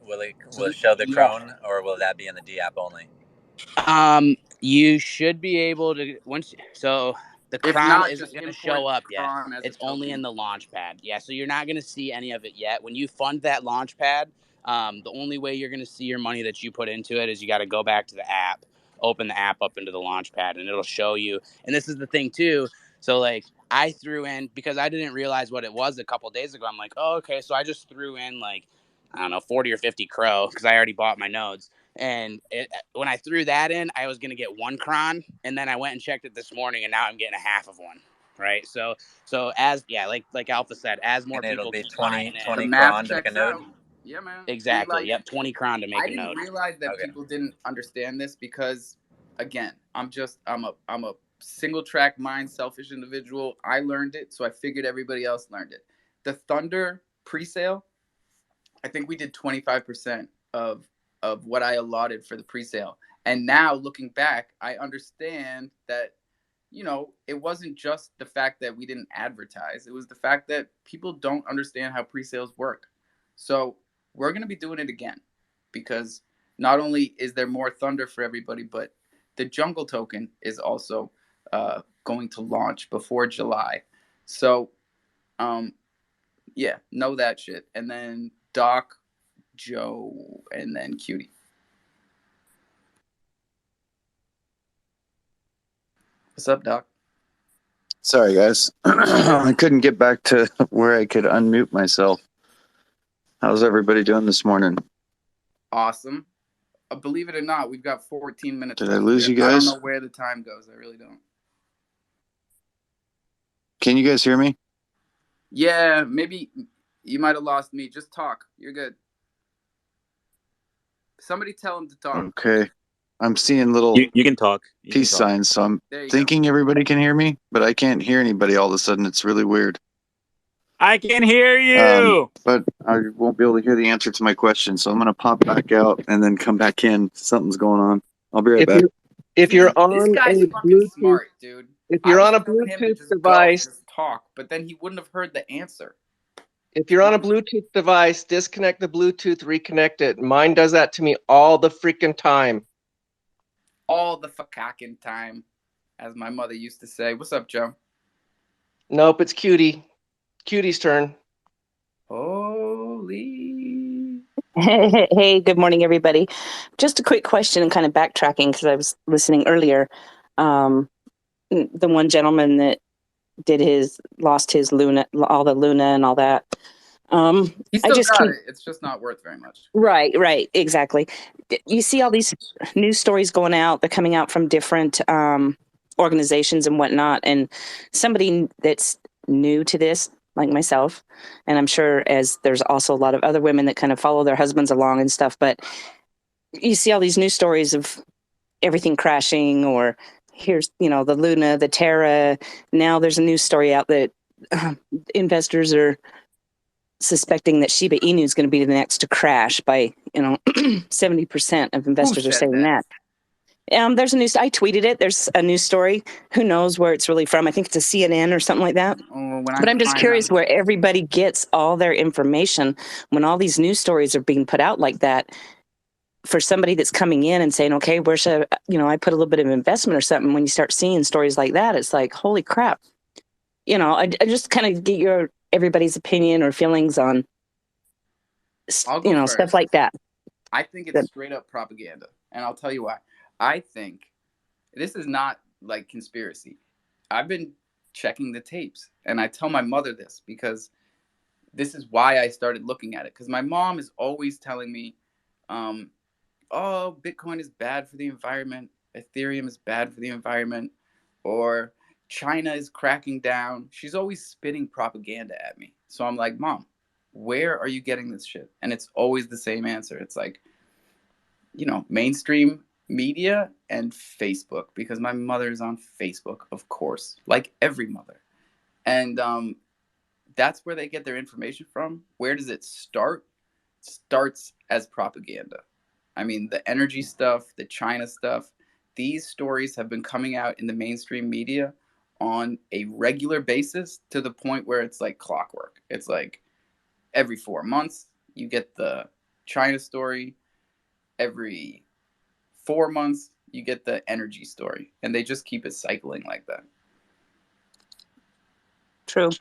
Will it So, show the yeah. Crone, or will that be in the D app only? You should be able to so the If Cron not, isn't just going to import show up yet. Cron as It's a only token. in the launch pad. Yeah, so you're not going to see any of it yet. When you fund that launch pad, the only way you're going to see your money that you put into it is you got to go back to the app, open the app up into the launch pad, and it'll show you. And this is the thing too. So like I threw in, because I didn't realize what it was a couple of days ago. I'm like, oh, okay. So I just threw in like, I don't know, 40 or 50 Cro because I already bought my nodes. And when I threw that in, I was going to get one Cron, and then I went and checked it this morning, and now I'm getting a half of one. Right. So as like Alpha said, as more and it'll people be keep 20 buying in, The math Cron to make a checks node. out. Yeah, man. Exactly. Like, yep. 20 Cron to make I a didn't node. realize that people didn't understand this because, again, I'm a single track mind, selfish individual. I learned it, so I figured everybody else learned it. The Thunder pre-sale, I think we did 25% of what I allotted for the pre-sale. And now looking back, I understand that, you know, it wasn't just the fact that we didn't advertise. It was the fact that people don't understand how pre-sales work. So we're going to be doing it again because not only is there more Thunder for everybody, but the Jungle token is also going to launch before July. So, yeah, know that shit. And then Doc, Joe, and then Cutie. What's up, Doc? Sorry, guys. I couldn't get back to where I could unmute myself. How's everybody doing this morning? Awesome. Believe it or not, we've got 14 minutes. Did I lose you guys? I don't know where the time goes. I really don't. Can you guys hear me? Yeah, maybe you might have lost me. Just talk. You're good. Somebody tell him to talk. Okay. I'm seeing little you can talk. peace signs, so I'm thinking everybody can hear me, but I can't hear anybody all of a sudden. It's really weird. I can hear you. But I won't be able to hear the answer to my question, so I'm going to pop back out and then come back in. Something's going on. I'll be right back. If you're on this guy's a fucking Bluetooth, smart, dude. If you're on a telling him to Bluetooth just device, just talk, but then he wouldn't have heard the answer. If you're on a Bluetooth device, disconnect the Bluetooth, reconnect it. Mine does that to me all the freaking time. All the fucking time, as my mother used to say. What's up, Joe? Nope, it's Cutie. Cutie's turn. Holy. Hey, good morning, everybody. Just a quick question and kind of backtracking because I was listening earlier. The one gentleman that lost his Luna, all the Luna and all that. He still got it. It's just not worth very much. Right, exactly. You see all these news stories going out. They're coming out from different organizations and whatnot. And somebody that's new to this, like myself, and I'm sure as there's also a lot of other women that kind of follow their husbands along and stuff. But you see all these news stories of everything crashing, or here's, the Luna, the Terra. Now there's a news story out that investors are suspecting that Shiba Inu is going to be the next to crash by, 70% of investors are saying that. There's a news. I tweeted it. There's a news story. Who knows where it's really from? I think it's a CNN or something like that. But I'm just curious where everybody gets all their information when all these news stories are being put out like that. For somebody that's coming in and saying, okay, where should I put a little bit of investment or something? When you start seeing stories like that, it's like, holy crap. I just kind of get everybody's opinion or feelings on, stuff like that. I think it's straight up propaganda. And I'll tell you why. I think this is not like conspiracy. I've been checking the tapes, and I tell my mother this because this is why I started looking at it. Because my mom is always telling me, oh, Bitcoin is bad for the environment. Ethereum is bad for the environment. Or China is cracking down. She's always spitting propaganda at me. So I'm like, Mom, where are you getting this shit? And it's always the same answer. It's like, mainstream media and Facebook, because my mother's on Facebook, of course, like every mother. And that's where they get their information from. Where does it start? It starts as propaganda. I mean, the energy stuff, the China stuff, these stories have been coming out in the mainstream media on a regular basis to the point where it's like clockwork. It's like every 4 months you get the China story. Every 4 months you get the energy story, and they just keep it cycling like that. True.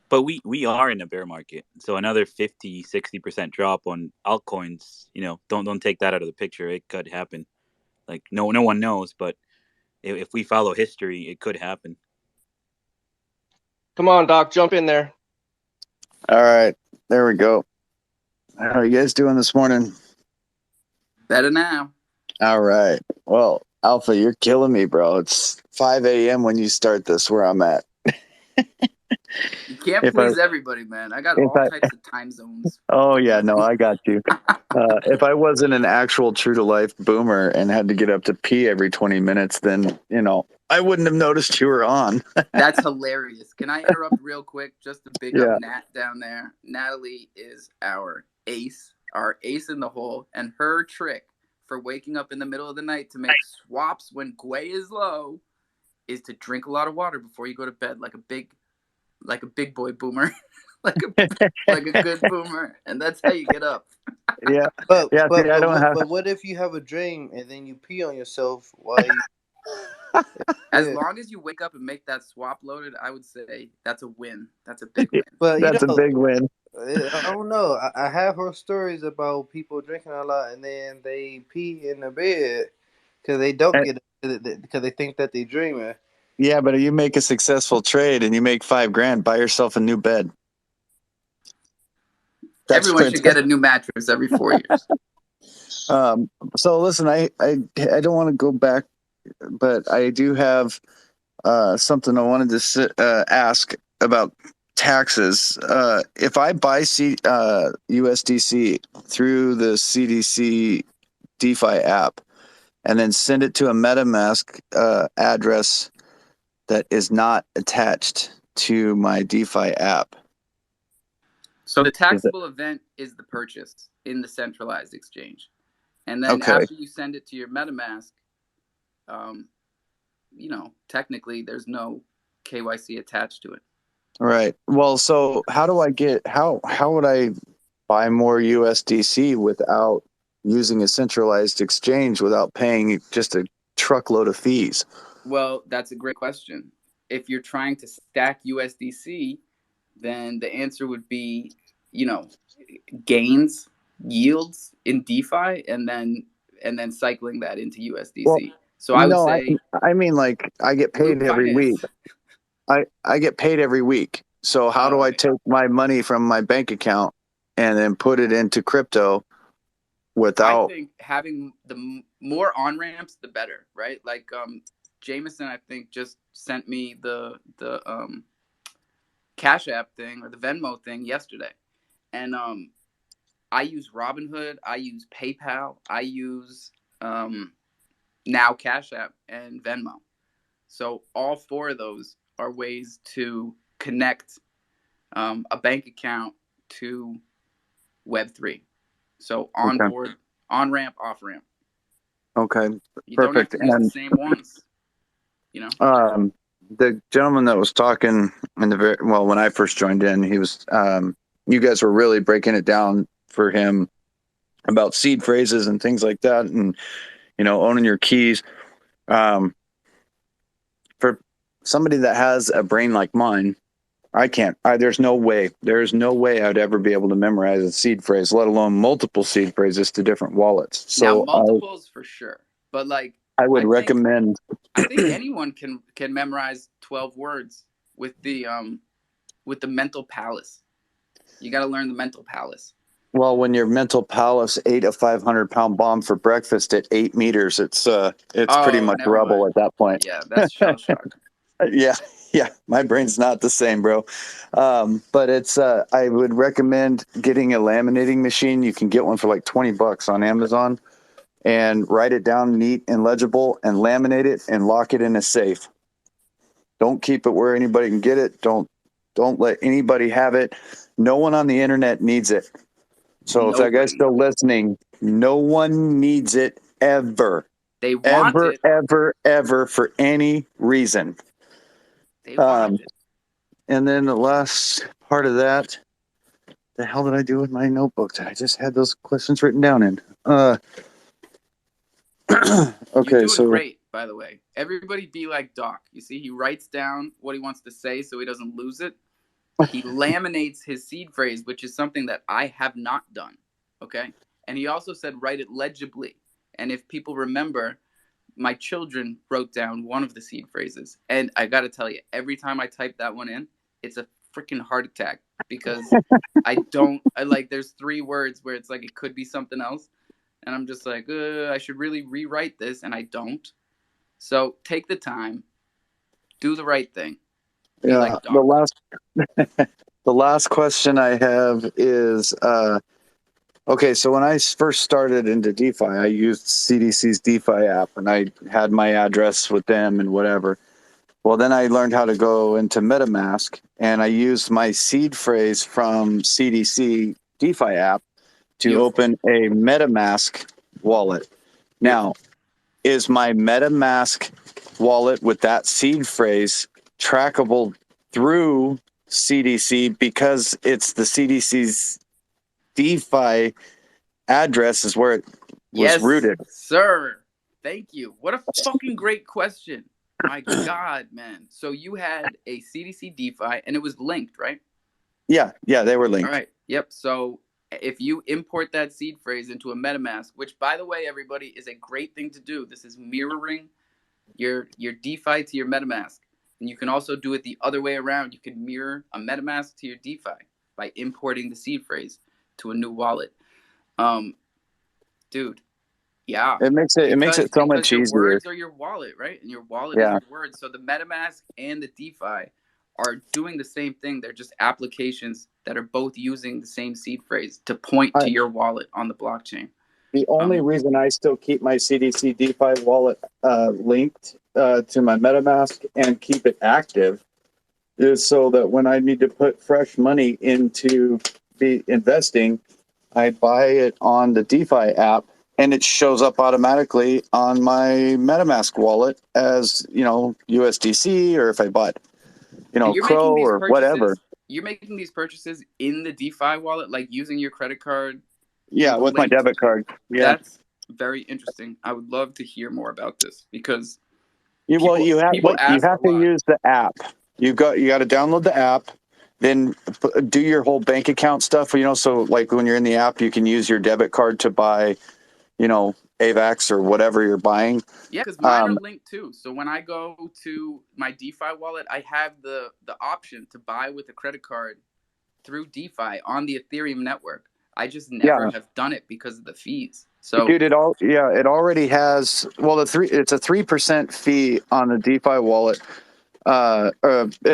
But we are in a bear market, so another 50-60% drop on altcoins. Don't take that out of the picture. It could happen. Like no one knows, but if we follow history, it could happen. Come on, Doc, jump in there. All right, there we go. How are you guys doing this morning? Better now. All right. Well, Alpha, you're killing me, bro. It's 5 a.m. when you start this where I'm at. You can't please everybody, man. I got all types of time zones. Oh, yeah, no, I got you. If I wasn't an actual true-to-life boomer and had to get up to pee every 20 minutes, then, I wouldn't have noticed you were on. That's hilarious. Can I interrupt real quick just to big up Nat down there? Natalie is our ace in the hole, and her trick for waking up in the middle of the night to make swaps when Gwei is low is to drink a lot of water before you go to bed, like a big boy boomer. like a good boomer, and that's how you get up. Yeah. But But what if you have a dream and then you pee on yourself while you As long as you wake up and make that swap loaded, I would say that's a win. That's a big win. But that's a big win. I don't know. I have heard stories about people drinking a lot and then they pee in the bed because they don't get it because they think that they're dreaming. Yeah, but if you make a successful trade and you make $5,000, buy yourself a new bed. Everyone should get a new mattress every 4 years. So listen, I don't want to go back, but I do have something I wanted to ask about taxes. If I buy USDC through the CDC DeFi app and then send it to a MetaMask address that is not attached to my DeFi app. So the taxable event is the purchase in the centralized exchange. And then after you send it to your MetaMask, technically there's no KYC attached to it. Right. Well, so how would I buy more USDC without using a centralized exchange without paying just a truckload of fees? Well, that's a great question. If you're trying to stack USDC, then the answer would be, gains, yields in DeFi, and then cycling that into USDC. Well, so I would say, I mean, like I get paid every week. I get paid every week. So how do I take my money from my bank account and then put it into crypto without? I think having the more on ramps, the better, right? Like Jameson, I think, just sent me the Cash App thing or the Venmo thing yesterday, and I use Robinhood, I use PayPal, I use now Cash App and Venmo. So all four of those are ways to connect a bank account to Web3. So on board, on ramp, off ramp. Okay, you perfect. Don't have to use the same ones. The gentleman that was talking when I first joined in, he was you guys were really breaking it down for him about seed phrases and things like that, and owning your keys. For somebody that has a brain like mine, I can't. There's no way I'd ever be able to memorize a seed phrase, let alone multiple seed phrases to different wallets. So now multiples for sure, but like I would recommend. I think anyone can memorize 12 words with the mental palace. You got to learn the mental palace. Well, when your mental palace ate a 500-pound bomb for breakfast at 8 meters, it's pretty much rubble mind. At that point. Yeah, that's shell shock. Yeah, my brain's not the same, bro. But it's I would recommend getting a laminating machine. You can get one for like $20 on Amazon, and write it down neat and legible and laminate it and lock it in a safe. Don't keep it where anybody can get it. Don't let anybody have it. No one on the internet needs it. So if that guy's still listening, no one needs it ever. They want it. Ever for any reason. They want it. And then the last part of that, the hell did I do with my notebook? I just had those questions written down in. Okay, You're doing so great, by the way. Everybody be like Doc. You see, he writes down what he wants to say so he doesn't lose it. He laminates his seed phrase, which is something that I have not done. Okay? And he also said write it legibly. And if people remember, my children wrote down one of the seed phrases. And I got to tell you, every time I type that one in, it's a freaking heart attack because there's 3 words where it's like it could be something else. And I'm just like, I should really rewrite this, and I don't. So take the time, do the right thing. Be like Doc. The last question I have is, okay, so when I first started into DeFi, I used CDC's DeFi app, and I had my address with them and whatever. Well, then I learned how to go into MetaMask, and I used my seed phrase from CDC DeFi app to open a MetaMask wallet. Now, is my MetaMask wallet with that seed phrase trackable through CDC because it's the CDC's DeFi address is where it was rooted? Sir. Thank you. What a fucking great question. My God, man. So you had a CDC DeFi and it was linked, right? Yeah, they were linked. All right. Yep. So if you import that seed phrase into a MetaMask, which by the way, everybody, is a great thing to do. This is mirroring your DeFi to your MetaMask. And you can also do it the other way around. You can mirror a MetaMask to your DeFi by importing the seed phrase to a new wallet. Dude, yeah. It makes it so much your easier. Words are your wallet, right? And your wallet is your words. So the MetaMask and the DeFi are doing the same thing. They're just applications that are both using the same seed phrase to point to your wallet on the blockchain. The only reason I still keep my CDC DeFi wallet linked to my MetaMask and keep it active is so that when I need to put fresh money into the investing, I buy it on the DeFi app and it shows up automatically on my MetaMask wallet as, USDC, or if I bought, Cro or whatever. You're making these purchases in the DeFi wallet, like using your credit card? Yeah, with my debit card. Yeah. That's very interesting. I would love to hear more about this because you have to use the app. You got to download the app, then do your whole bank account stuff. So like when you're in the app, you can use your debit card to buy, AVAX or whatever you're buying. Yeah, because mine are linked too. So when I go to my DeFi wallet, I have the option to buy with a credit card through DeFi on the Ethereum network. I just never have done it because of the fees. So, dude, it already has. Well, it's a 3% fee on the DeFi wallet.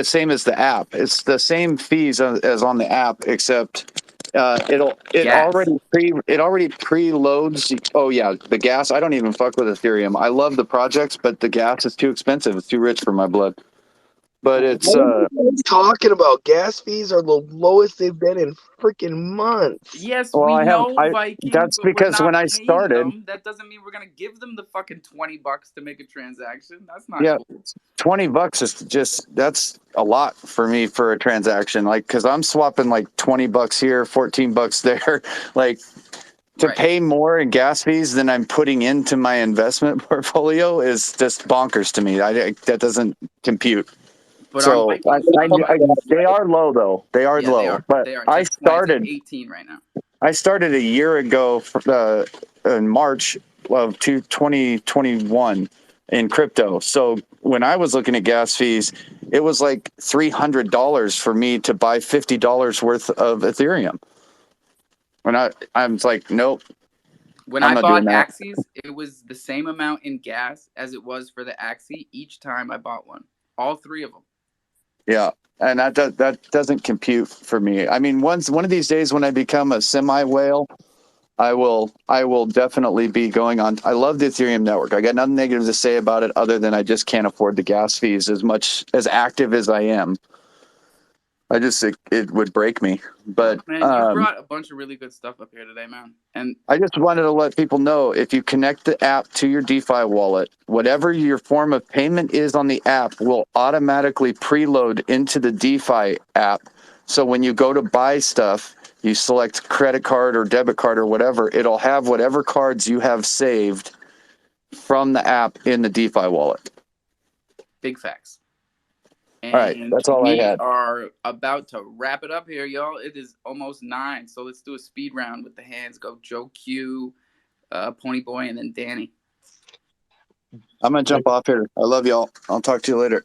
Same as the app. It's the same fees as on the app, except it already preloads. Oh yeah, the gas. I don't even fuck with Ethereum. I love the projects, but the gas is too expensive. It's too rich for my blood. But it's talking about gas fees are the lowest they've been in freaking months. Yes, we know, Viking. That's because when I started, that doesn't mean we're gonna give them the fucking $20 to make a transaction. That's not cool. $20 is that's a lot for me for a transaction. Like, because I'm swapping like $20 here, $14 there, like. To pay more in gas fees than I'm putting into my investment portfolio is just bonkers to me. That doesn't compute. But so they are low though. They are low. But I started 18 right now. I started a year ago in March of 2021 in crypto. So when I was looking at gas fees, it was like $300 for me to buy $50 worth of Ethereum. When I'm like, nope. When I bought Axes, it was the same amount in gas as it was for the Axie each time I bought one. All 3 of them. Yeah, and that doesn't compute for me. I mean, one of these days when I become a semi whale, I will definitely be going on. I love the Ethereum network. I got nothing negative to say about it other than I just can't afford the gas fees as much as active as I am. I just it would break me. But man, you brought a bunch of really good stuff up here today, man. And I just wanted to let people know, if you connect the app to your DeFi wallet, whatever your form of payment is on the app will automatically preload into the DeFi app. So when you go to buy stuff, you select credit card or debit card or whatever, it'll have whatever cards you have saved from the app in the DeFi wallet. big facts. All right, And that's all I we had. are about to wrap it up here, y'all. It is almost 9, so let's do a speed round with the hands. Go Joe Q, Pony Boy, and then Danny. I'm going to jump off here. I love y'all. I'll talk to you later.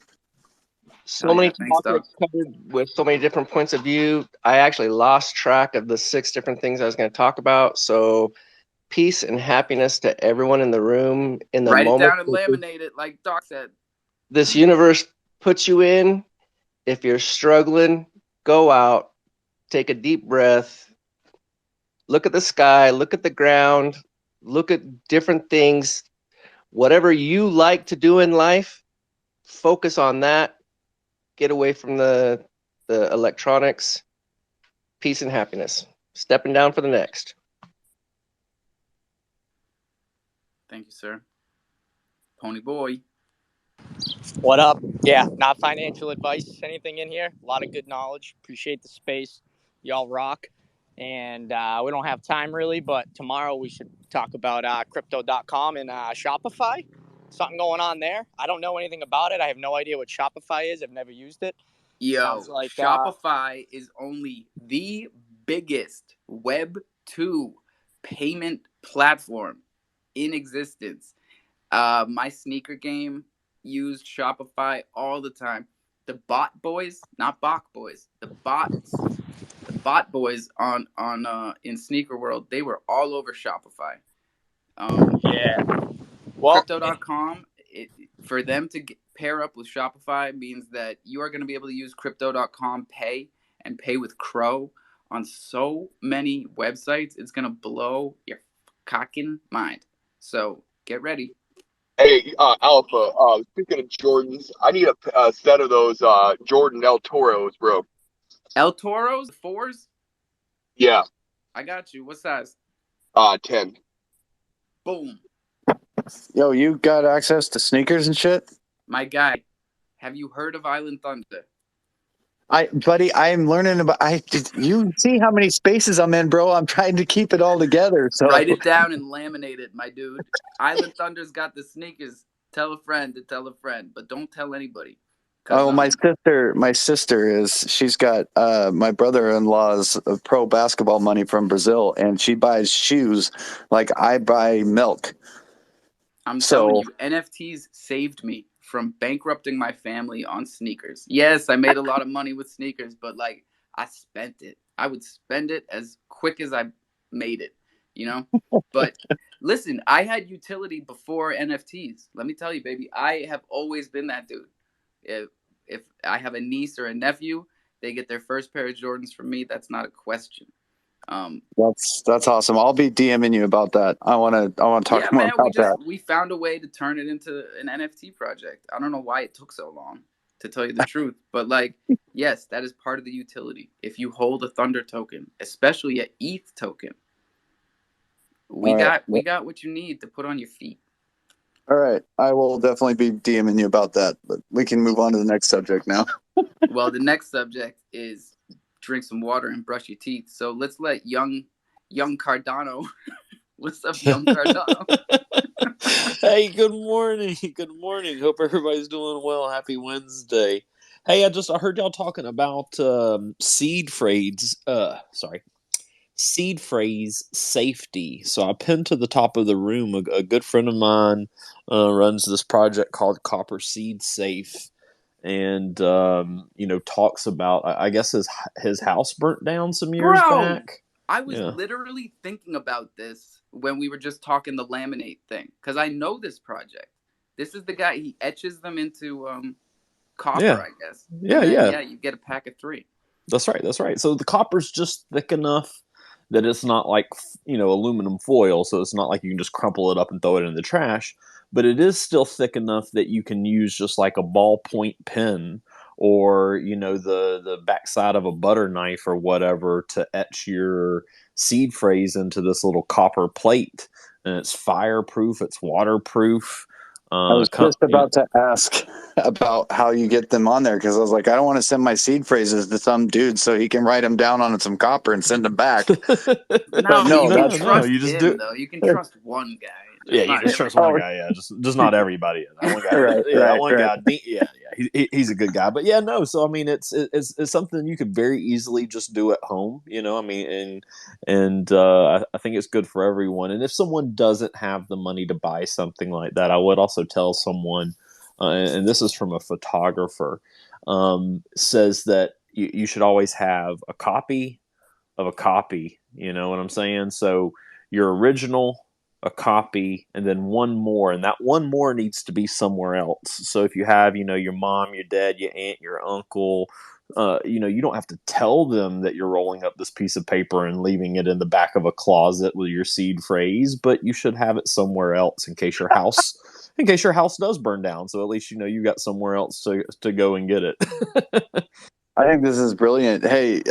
So many topics covered with so many different points of view. I actually lost track of the 6 different things I was going to talk about. So peace and happiness to everyone in the room in the Write it moment. down and laminate it, like Doc said. This universe puts you in. If you're struggling, go out, take a deep breath, look at the sky, look at the ground, look at different things. Whatever you like to do in life, focus on that. Get away from the electronics. Peace and happiness. Stepping down for the next. Thank you, sir. Pony Boy. What up? Yeah, not financial advice, anything in here. A lot of good knowledge. Appreciate the space. Y'all rock. And we don't have time really, but tomorrow we should talk about crypto.com and Shopify. Something going on there. I don't know anything about it. I have no idea what Shopify is. I've never used it. Yo, like, Shopify is only the biggest Web 2 payment platform in existence. My sneaker game used Shopify all the time. The bot boys, not Bach boys, the bot boys on in Sneaker World, they were all over Shopify. Yeah. Well, Crypto.com, for them to pair up with Shopify means that you are going to be able to use Crypto.com Pay and pay with Cro on so many websites. It's going to blow your cocking mind. So get ready. Hey, Alpha, speaking of Jordans, I need a set of those Jordan El Toros, bro. El Toros? 4s? Yeah. I got you. What size? 10. Boom. Yo, you got access to sneakers and shit? My guy, have you heard of Island Thunder? Buddy, I'm learning about. You see how many spaces I'm in, bro? I'm trying to keep it all together. So write it down and laminate it, my dude. Island Thunder's got the sneakers. Tell a friend to tell a friend, but don't tell anybody. Oh, my sister she's got my brother-in-law's pro basketball money from Brazil, and she buys shoes like I buy milk. I'm telling you, NFTs saved me from bankrupting my family on sneakers. Yes, I made a lot of money with sneakers, but like I spent it. I would spend it as quick as I made it, you know? But listen, I had utility before NFTs. Let me tell you, baby, I have always been that dude. If I have a niece or a nephew, they get their first pair of Jordans from me. That's not a question. That's awesome. I'll be DMing you about that. I want to talk more about that. We found a way to turn it into an NFT project. I don't know why it took so long, to tell you the truth, but like, yes, that is part of the utility. If you hold a Thunder token, especially an ETH token, we got what you need to put on your feet. All right, I will definitely be DMing you about that, but we can move on to the next subject now. Well, the next subject is drink some water and brush your teeth. So let's let young Cardano. What's up, young Cardano? Hey, good morning. Good morning. Hope everybody's doing well. Happy Wednesday. Hey, I heard y'all talking about seed phrase safety. So I pinned to the top of the room a good friend of mine runs this project called Copper Seed Safe, and talks about, I guess his house burnt down some years back. I was literally thinking about this when we were just talking the laminate thing, because I know this project. This is the guy, he etches them into copper, I guess. Yeah. You get a pack of 3. That's right. So the copper's just thick enough that it's not like, aluminum foil, so it's not like you can just crumple it up and throw it in the trash, but it is still thick enough that you can use just like a ballpoint pen or, the backside of a butter knife or whatever to etch your seed phrase into this little copper plate. And it's fireproof, it's waterproof. I was just about to ask about how you get them on there, because I was like, I don't want to send my seed phrases to some dude so he can write them down on some copper and send them back. No, you can no, trust you just him, do it. though. You can trust one guy. Yeah, you just trust one guy. Yeah, just not everybody. That one guy. That one guy. Yeah. He's a good guy. But yeah, no. So I mean, it's something you could very easily just do at home. I mean, and I think it's good for everyone. And if someone doesn't have the money to buy something like that, I would also tell someone, and this is from a photographer, says that you should always have a copy of a copy. You know what I'm saying? So your original, a copy, and then one more, and that one more needs to be somewhere else. So if you have, your mom, your dad, your aunt, your uncle, you don't have to tell them that you're rolling up this piece of paper and leaving it in the back of a closet with your seed phrase, but you should have it somewhere else in case your house does burn down. So at least you've got somewhere else to go and get it. I think this is brilliant. Hey,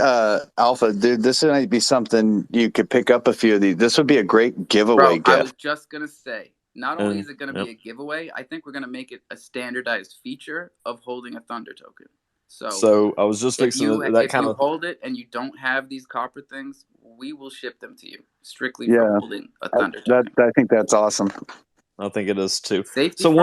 Alpha, dude, this might be something you could pick up a few of these. This would be a great giveaway gift. I was just going to say, not only is it going to be a giveaway, I think we're going to make it a standardized feature of holding a Thunder token. So I was just fixing if you hold it and you don't have these copper things, we will ship them to you strictly for holding a Thunder token. I think that's awesome. I think it is too. Safety so first,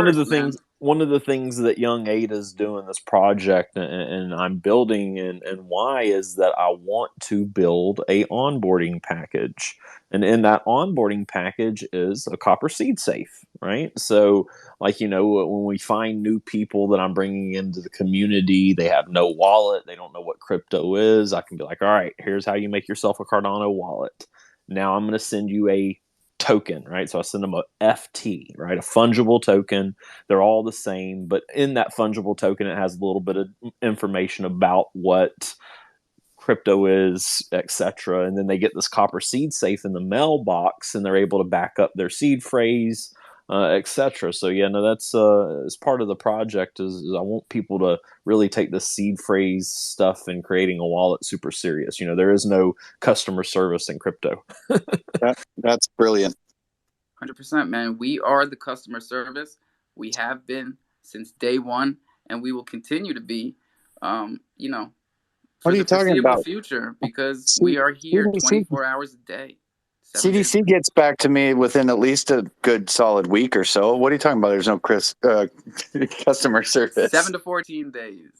one of the things that Young Ada's doing this project and I'm building and why is that I want to build a onboarding package. And in that onboarding package is a copper seed safe, right? So when we find new people that I'm bringing into the community, they have no wallet, they don't know what crypto is. I can be like, all right, here's how you make yourself a Cardano wallet. Now I'm going to send you a token, right? So I send them a FT, right? A fungible token. They're all the same, but in that fungible token, it has a little bit of information about what crypto is, etc. And then they get this copper seed safe in the mailbox, and they're able to back up their seed phrase, etc. So that's as part of the project is I want people to really take the seed phrase stuff and creating a wallet super serious. There is no customer service in crypto. That's brilliant. 100%, man. We are the customer service. We have been since day one, and we will continue to be. For what are you the talking foreseeable about? future, because we are here 24 hours a day. CDC gets back to me within at least a good solid week or so. What are you talking about? There's no customer service. 7 to 14 days.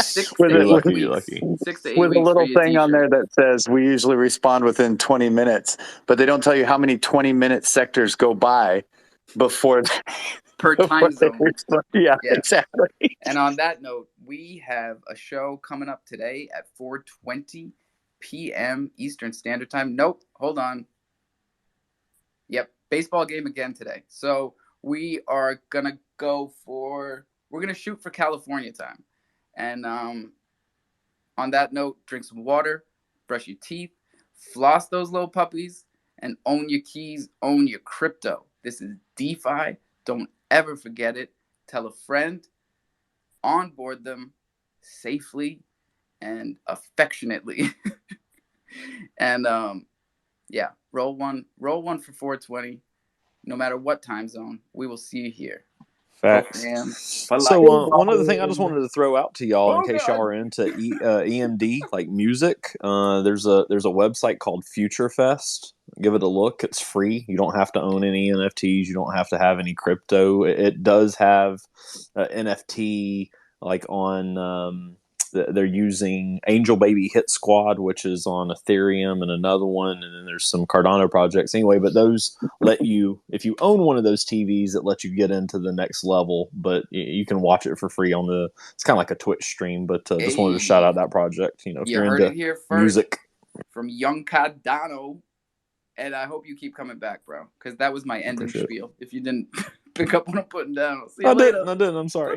6 with to 8 lucky, weeks. lucky. 6 to 8 with weeks. a little thing on there that says we usually respond within 20 minutes, but they don't tell you how many 20-minute sectors go by before per time zone. Yeah, exactly. And on that note, we have a show coming up today at 4:20 p.m. Eastern Standard Time. Nope, hold on. Yep, baseball game again today. So we are gonna we're gonna shoot for California time. And on that note, drink some water, brush your teeth, floss those little puppies, and own your keys, own your crypto. This is DeFi. Don't ever forget it. Tell a friend, onboard them safely and affectionately. And roll one for 420. No matter what time zone, we will see you here. Facts. So one other thing I just wanted to throw out to y'all in case y'all are into EMD, like music. There's a website called Future Fest. Give it a look. It's free. You don't have to own any NFTs. You don't have to have any crypto. It does have NFT like on. They're using Angel Baby Hit Squad, which is on Ethereum, and another one, and then there's some Cardano projects. Anyway, but those let you, if you own one of those TVs, it lets you get into the next level. But you can watch it for free on it's kind of like a Twitch stream. But just wanted to shout out that project. If you're heard into it here first music, from Young Cardano, and I hope you keep coming back, bro, because that was my ending spiel. If you didn't pick up what I'm putting down, see you later. I didn't. I'm sorry.